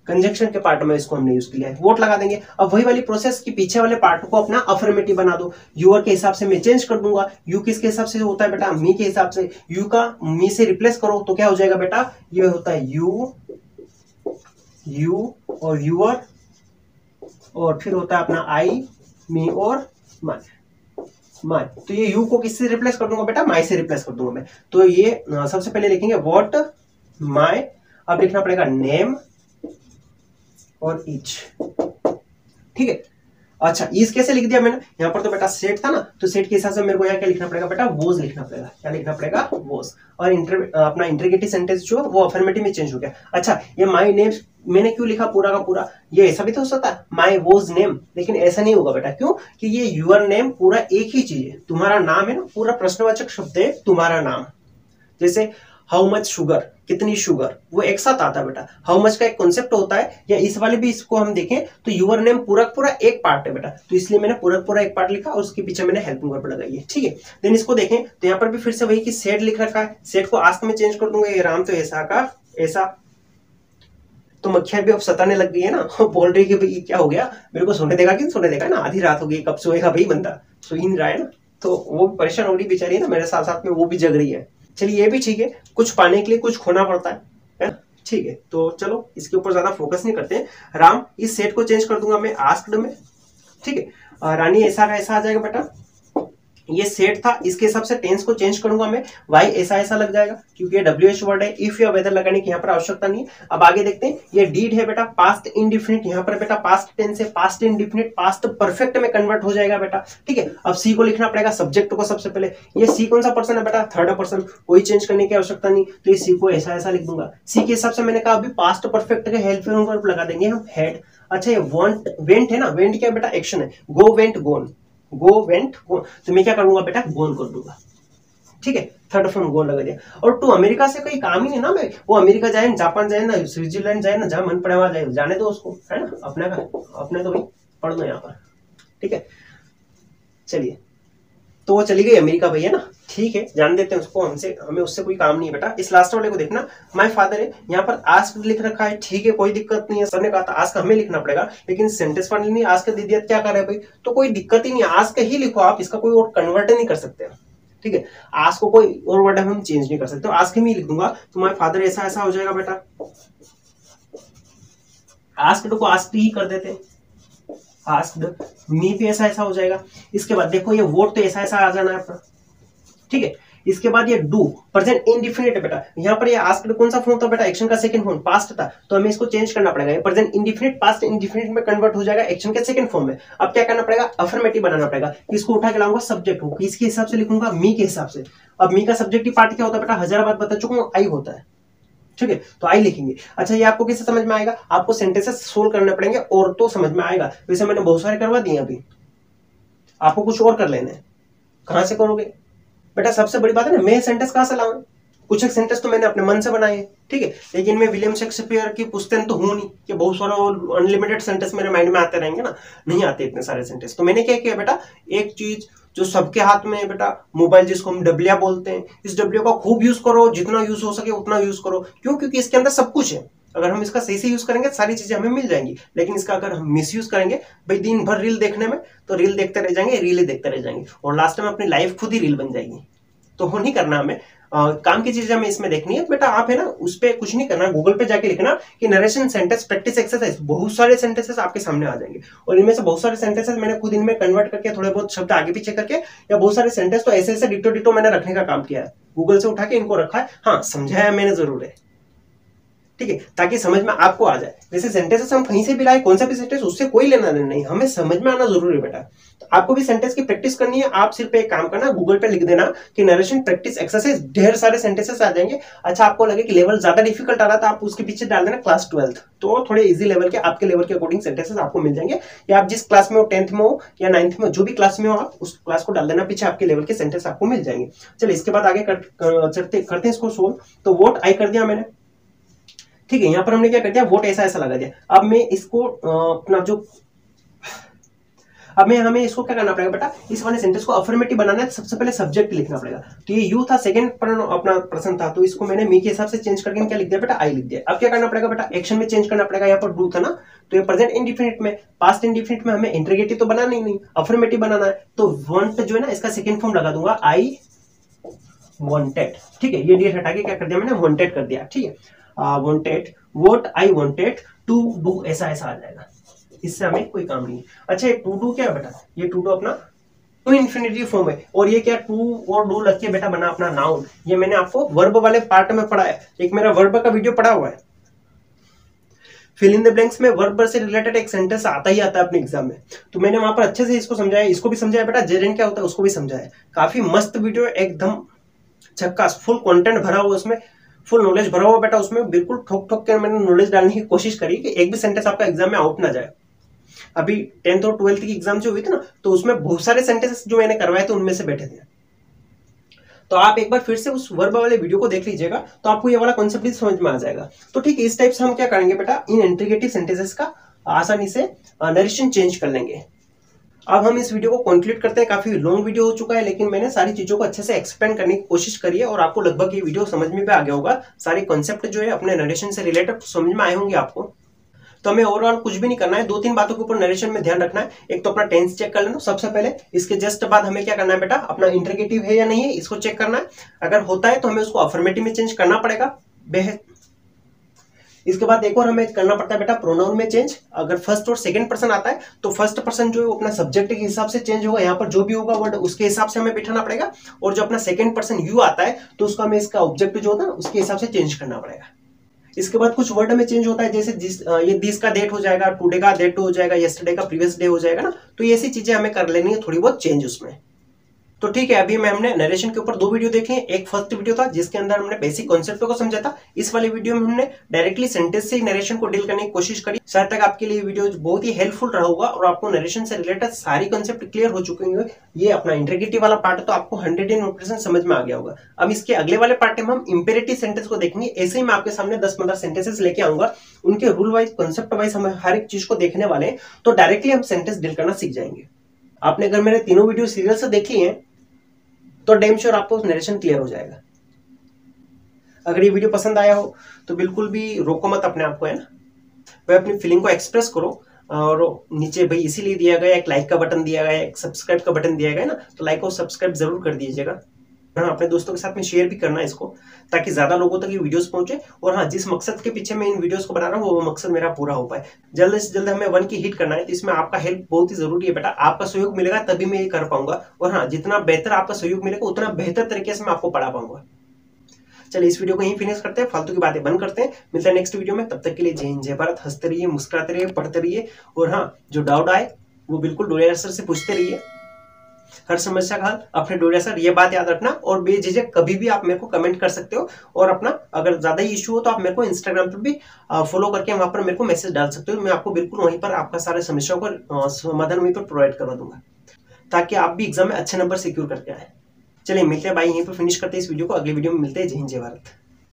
कंजंक्शन के पार्ट में इसको हमने यूज किया है, वोट लगा देंगे। अब वही वाली प्रोसेस की पीछे वाले पार्ट को अपना अफर्मेटिव बना दो, यूर के हिसाब से मैं चेंज कर दूंगा। यू किसके हिसाब से होता है बेटा, मी के हिसाब से, यू का मी से रिप्लेस करो तो क्या हो जाएगा बेटा, ये होता है यू और यूर, और फिर होता है अपना आई, मी और माय। तो ये यू को किससे रिप्लेस कर दूंगा बेटा, माय से रिप्लेस कर दूंगा मैं। तो ये सबसे पहले लिखेंगे व्हाट माय, अब लिखना पड़ेगा नेम और ईच। ठीक है, अच्छा ईज कैसे लिख दिया मैंने, यहाँ पर तो बेटा सेट था ना, तो सेट के हिसाब से मेरे को यहाँ क्या लिखना पड़ेगा बेटा, वोज लिखना पड़ेगा। क्या लिखना पड़ेगा, वोज। और अपना इंटरोगेटिव सेंटेंस जो वो अफर्मेटिव में चेंज हो गया। अच्छा, ये माय नेम मैंने क्यों लिखा पूरा का पूरा, ये ऐसा भी तो हो सकता है माय वोज नेम, लेकिन ऐसा नहीं होगा बेटा। क्यों, कि ये यूर नेम पूरा एक ही चीज है, तुम्हारा नाम है ना, पूरा प्रश्नवाचक शब्द है तुम्हारा नाम। जैसे हाउ मच शुगर, कितनी शुगर, वो एक साथ आता है बेटा। हाउ मच का एक कॉन्सेप्ट होता है, या इस वाले भी इसको हम देखें तो यूर नेम पूरा पूरा एक पार्ट है बेटा, तो इसलिए मैंने पूरा पूरा एक पार्ट लिखा और उसके पीछे मैंने हेल्पिंग वर्ब लगाई है। ठीक है, देन इसको देखें तो यहाँ पर भी फिर से वही कि सेड लिख रखा है, सेड को आस्क में चेंज कर दूंगा, ये राम तो ऐसा का ऐसा। तो मक्खियां भी अब सताने लग गई है ना, बोल रही है कि भाई क्या हो गया, मेरे को सोने देगा कि सोने देगा ना, आधी रात हो गई, कब सोएगा भाई बंदा, सो ही नहीं रहा है ना। तो वो परेशान हो रही बेचारी है ना, मेरे साथ साथ में वो भी जग रही है। चलिए ये भी ठीक है, कुछ पाने के लिए कुछ खोना पड़ता है। ठीक है, तो चलो इसके ऊपर ज्यादा फोकस नहीं करते हैं। राम, इस सेट को चेंज कर दूंगा मैं आस्क्ड में। ठीक है, रानी ऐसा का ऐसा आ जाएगा बेटा, ये सेट था, इसके हिसाब से टेंस को चेंज करूंगा मैं, वाई ऐसा ऐसा लग जाएगा, क्योंकि ये WH वर्ड है, इफ या वेदर लगाने की यहाँ पर आवश्यकता नहीं है। अब आगे देखते हैं, ये डीड है बेटा, पास्ट इंडिफिनिट, यहाँ पर बेटा पास्ट टेंस है, पास्ट इंडिफिनिट पास्ट परफेक्ट में कन्वर्ट हो जाएगा बेटा। ठीक है, अब सी को लिखना पड़ेगा, सब्जेक्ट को सबसे पहले। ये सी कौन सा पर्सन है बेटा, थर्ड पर्सन, कोई चेंज करने की आवश्यकता नहीं, तो ये सी को ऐसा ऐसा लिख दूंगा। सी के हिसाब से मैंने कहा अभी पास्ट परफेक्ट के हेल्पिंग वर्ब लगा देंगे हम, हेड। अच्छा, ये वेंट है ना, वेंट क्या बेटा, एक्शन है, गो वेंट गोन, गो वेंट गोन, तो मैं क्या करूंगा बेटा, गोन कर दूंगा। ठीक है, थर्ड फॉर्म गोन लगा दिया। और टू अमेरिका से कोई काम ही नहीं ना, मैं वो अमेरिका जाए, जापान जाए ना, स्विट्जरलैंड जाए ना, जहां मन पड़े वहां जाए, जाने दो उसको, है ना, अपने का अपने तो भाई पढ़ लो यहाँ पर। ठीक है, चलिए, तो वो चली गई अमेरिका भैया ना, ठीक है, जान देते हैं उसको, हमें उससे कोई काम नहीं है बेटा। इस लास्ट वाले को देखना, माय फादर है, यहाँ पर आस्क लिख रखा है, ठीक है, कोई दिक्कत नहीं है। सर ने कहा था आस्क हमें लिखना पड़ेगा, लेकिन सेंटेंस वाले नहीं आस्क दे दिया, क्या कर रहे हैं भाई, तो कोई दिक्कत ही नहीं, आस्क ही लिखो आप, इसका कोई और कन्वर्ट नहीं कर सकते। ठीक है, आस्क को कोई और वर्ड हम चेंज नहीं कर सकते, तो आस्क ही लिख दूंगा, तो माय फादर ऐसा ऐसा हो जाएगा बेटा। आस्क्ड को आस्क्ड ही कर देते, आस्क्ड, मी भी ऐसा ऐसा हो जाएगा। इसके बाद देखो ये वोट तो ऐसा ऐसा आ जाना है अपना। ठीक है, इसके बाद ये डू, प्रेजेंट इंडिफिनिट है बेटा, यहाँ पर ये आस्क्ड कौन सा फॉर्म था बेटा, एक्शन का सेकंड फॉर्म, पास्ट था, तो हमें इसको चेंज करना पड़ेगा, ये प्रेजेंट इंडिफिनिट पास्ट इंडिफिनिट में कन्वर्ट हो जाएगा एक्शन के सेकंड फॉर्म में। अब क्या करना पड़ेगा, अफर्मेटिव बनाना पड़ेगा, इसको उठा के लाऊंगा सब्जेक्ट को, किसके हिसाब से लिखूंगा, मी के हिसाब से। अब मी का सब्जेक्टिव पार्ट क्या होता है बेटा, हजार बार बता चुका हूं, आई होता है। ठीक है, तो आई लिखेंगे। अच्छा, ये आपको कैसे समझ में आएगा, आपको सेंटेंसेस सोल्व करने पड़ेंगे और तो समझ में आएगा। वैसे मैंने बहुत सारे करवा दिए, अभी आपको कुछ और कर लेने, कहां से करोगे बेटा, सबसे बड़ी बात है ना, मैं सेंटेंस कहां से लाऊं, कुछ एक सेंटेंस तो मैंने अपने मन से बनाए हैं। ठीक है, लेकिन मैं विलियम शेक्सपियर की पुस्तक तो हूं नहीं कि बहुत सारा अनलिमिटेड सेंटेंस मेरे माइंड में आते रहेंगे ना, नहीं आते इतने सारे सेंटेंस। तो मैंने क्या किया बेटा, एक चीज जो सबके हाथ में है बेटा, मोबाइल जिसको हम डब्लिया बोलते हैं, इस डब्लिया का खूब यूज करो, जितना यूज हो सके उतना यूज करो। क्यों, क्योंकि इसके अंदर सब कुछ है, अगर हम इसका सही से यूज करेंगे सारी चीजें हमें मिल जाएंगी। लेकिन इसका अगर हम मिस यूज करेंगे भाई, दिन भर रील देखने में, तो रील देखते रह जाएंगे, रील ही देखते रह जाएंगे, और लास्ट में अपनी लाइफ खुद ही रील बन जाएगी। तो वो नहीं करना हमें, काम की चीजें हमें इसमें देखनी है बेटा। आप है ना उस पर कुछ नहीं करना, गूगल पे जाके लिखना कि नरेशन सेंटेंस प्रैक्टिस एक्सरसाइज, बहुत सारे सेंटेंसेस आपके सामने आ जाएंगे। और इनमें से बहुत सारे सेंटेंसेस मैंने खुद इनमें कन्वर्ट करके थोड़े बहुत शब्द आगे पीछे करके, या बहुत सारे सेंटेंस तो ऐसे ऐसे डिटो डिटो मैंने रखने का काम किया है, गूगल से उठा के इनको रखा है। हाँ, समझाया मैंने जरूर है, ठीक है, ताकि समझ में आपको आ जाए। जैसे सेंटेंसेस हम कहीं से भी लाए, कौन सा भी सेंटेंस, उससे कोई लेना देना नहीं, हमें समझ में आना जरूरी है बेटा। तो आपको भी सेंटेंस की प्रैक्टिस करनी है। आप सिर्फ एक काम करना, गूगल पे लिख देना कि नरेशन प्रैक्टिस एक्सरसाइज, ढेर सारे सेंटेंसेस आ जाएंगे। अच्छा, आपको लगे कि लेवल ज्यादा डिफिकल्ट आ रहा था, आप उसके पीछे डाल देना क्लास 12th, तो थोड़े इजी लेवल के, आपके लेवल के अकॉर्डिंग सेंटेंसेस आपको मिल जाएंगे। या आप जिस क्लास में हो, 10th में हो या 9th में, जो भी क्लास में हो, आप उस क्लास को डाल देना पीछे, आपके लेवल के सेंटेंस आपको मिल जाएंगे। चलिए इसके बाद आगे करते हैं इसको सोल्व। तो वोट आई कर दिया मैंने, ठीक है। यहां पर हमने क्या कर दिया, वोट ऐसा ऐसा लगा दिया। अब मैं इसको अपना जो हमें इसको क्या करना पड़ेगा बेटा, इस वाले सेंटेंस को अफर्मेटिव बनाना है। सबसे पहले सब्जेक्ट लिखना पड़ेगा। तो ये यू था, सेकंड अपना प्रश्न था, तो इसको मैंने मी के हिसाब से चेंज करके क्या लिख दिया बेटा, आई लिख दिया। अब क्या करना पड़ेगा बेटा, एक्शन में चेंज करना पड़ेगा। यहाँ पर डू था ना, तो ये प्रेजेंट इंडिफिनिट में, पास्ट इंडिफिनिट में हमें इंटरोगेटिव तो बनाना ही नहीं, अफर्मेटिव बनाना है। तो वांट जो है ना, इसका सेकंड फॉर्म लगा दूंगा, आई वांटेड, ठीक है। ये डी हटा के क्या कर दिया मैंने, वांटेड कर दिया, ठीक है। Wanted, what I wanted to do, ऐसा ऐसा आ जाएगा। इससे हमें कोई काम नहीं है। अच्छा, ये टू डू क्या है बेटा, ये टू डू अपना टू इन्फिनिटिव फॉर्म है। और ये क्या, टू और डू लग के बेटा बना अपना नाउन। ये मैंने आपको वर्ब वाले पार्ट में पढ़ा है, एक मेरा वर्ब का वीडियो पढ़ा हुआ है। फिल इन द ब्लैंक्स में वर्ब से रिलेटेड एक सेंटेंस आता ही आता है अपने एग्जाम में, तो मैंने वहां पर अच्छे से इसको समझाया, इसको भी समझाया बेटा, जेरेंट क्या होता है उसको भी समझाया। काफी मस्त वीडियो, एकदम झक्कास, फुल कंटेंट भरा हुआ उसमें, फुल नॉलेज भरा हुआ बेटा उसमें। बिल्कुल ठोक ठोक के मैंने नॉलेज डालने की कोशिश करी कि एक भी सेंटेंस आपका एग्जाम में आउट ना जाए। अभी 10th और 12th की एग्जाम जो हुई थी ना, तो उसमें बहुत सारे सेंटेंसेस जो मैंने करवाए थे उनमें से बैठे थे। तो आप एक बार फिर से उस वर्ब वाले वीडियो को देख लीजिएगा, तो आपको ये वाला कॉन्सेप्ट भी समझ में आ जाएगा। तो ठीक है, इस टाइप से हम क्या करेंगे बेटा, इन इंटीग्रेटिव सेंटेंसेस का आसानी से नरेशन चेंज कर लेंगे। अब हम इस वीडियो को कंक्लूड करते हैं। काफी लॉन्ग वीडियो हो चुका है, लेकिन मैंने सारी चीजों को अच्छे से एक्सप्लेन करने की कोशिश करी है, और आपको लगभग ये वीडियो समझ में भी आ गया होगा। सारे कॉन्सेप्ट जो है अपने नरेशन से रिलेटेड समझ में आए होंगे आपको। तो हमें ओवरऑल कुछ भी नहीं करना है, 2-3 बातों के ऊपर नरेशन में ध्यान रखना है। एक तो अपना टेंस चेक कर लेना सबसे पहले, इसके जस्ट बाद हमें क्या करना है बेटा, अपना इंटरगेटिव है या नहीं है इसको चेक करना है। अगर होता है तो हमें उसको अफर्मेटिव में चेंज करना पड़ेगा। इसके बाद एक और हमें करना पड़ता है बेटा, प्रोनाउन में चेंज। अगर फर्स्ट और सेकंड पर्सन आता है तो फर्स्ट पर्सन जो है अपना सब्जेक्ट के हिसाब से चेंज होगा, यहाँ पर जो भी होगा वर्ड उसके हिसाब से हमें बिठाना पड़ेगा। और जो अपना सेकंड पर्सन यू आता है तो उसका हमें इसका ऑब्जेक्ट जो होता है उसके हिसाब से चेंज करना पड़ेगा। इसके बाद कुछ वर्ड में चेंज होता है, जैसे ये दिस का डेट हो जाएगा, टुडे का डेट हो जाएगा, यस्टरडे का प्रीवियस डे हो जाएगा ना। तो ये ऐसी चीजें हमें कर लेनी है, थोड़ी बहुत चेंज उसमें। तो ठीक है, अभी हमने नरेशन के ऊपर 2 वीडियो देखे। एक फर्स्ट वीडियो था जिसके अंदर हमने बेसिक कॉन्सेप्ट को समझा था। इस वाले वीडियो में हमने डायरेक्टली सेंटेंस से नरेशन को डील करने की कोशिश करी। शायद तक आपके लिए वीडियो बहुत ही हेल्पफुल रहा होगा और आपको नरेशन से रिलेटेड सारी कॉन्सेप्ट क्लियर हो चुके होंगे। ये अपना इंटरगेटिव वाला पार्ट तो आपको 100% समझ में आ गया होगा। अब इसके अगले वाले पार्ट में हम इंपेरेटिव सेंटेंस को देखेंगे। ऐसे ही मैं आपके सामने 10-15 सेंटेंसेस लेके आऊंगा, उनके रूल वाइज, कॉन्सेप्ट वाइज हम हर एक चीज को देखने वाले हैं। तो डायरेक्टली हम सेंटेंस डील करना सीख जाएंगे। आपने अगर मेरे तीनों वीडियो सीरियल से देख लिए हैं तो डैम श्योर आपको नरेशन क्लियर हो जाएगा। अगर ये वीडियो पसंद आया हो तो बिल्कुल भी रोको मत अपने आप को, है ना, भाई अपनी फीलिंग को एक्सप्रेस करो। और नीचे भाई इसीलिए दिया गया एक लाइक का बटन दिया गया है, एक सब्सक्राइब का बटन दिया गया है ना, तो लाइक और सब्सक्राइब जरूर कर दीजिएगा। हाँ, अपने दोस्तों के साथ में शेयर भी करना है इसको, ताकि ज्यादा लोगों तक ये वीडियोस पहुंचे। और हाँ, जिस मकसद के पीछे मैं इन वीडियोस को बना रहा हूँ वो मकसद मेरा पूरा हो पाए। जल्द से जल्द हमें 1 की हिट करना है, तो इसमें आपका हेल्प बहुत ही जरूरी है बेटा। आपका सहयोग मिलेगा तभी मैं ये कर पाऊंगा। और हाँ, जितना बेहतर आपका सहयोग मिलेगा उतना बेहतर तरीके से मैं आपको पढ़ा पाऊंगा। चलिए इस वीडियो को यहीं फिनिश करते हैं, फालतू की बातें बंद करते हैं। मिलते हैं नेक्स्ट वीडियो में, तब तक के लिए जय हिंद, जय भारत। हंसते रहिए, मुस्कुराते रहिए, पढ़ते रहिए। और हाँ, जो डाउट आए वो बिल्कुल डोरिया सर से पूछते रहिए। हर समस्या का हल अपने डोरिया सर, ये बात याद रखना। और बेझिझक कभी भी आप मेरे को कमेंट कर सकते हो। और अपना अगर ज्यादा ही इशू हो तो आप मेरे को इंस्टाग्राम पर भी फॉलो करके वहां पर मेरे को मैसेज डाल सकते हो। मैं आपको बिल्कुल वहीं पर आपका सारे समस्याओं का समाधान वहीं पर प्रोवाइड करवा दूंगा, ताकि आप भी एग्जाम में अच्छे नंबर सिक्योर करके आए। चलिए मिलते हैं भाई, यहीं पर फिनिश करते हैं इस वीडियो को। अगले वीडियो में मिलते हैं। जय हिंद, जय भारत।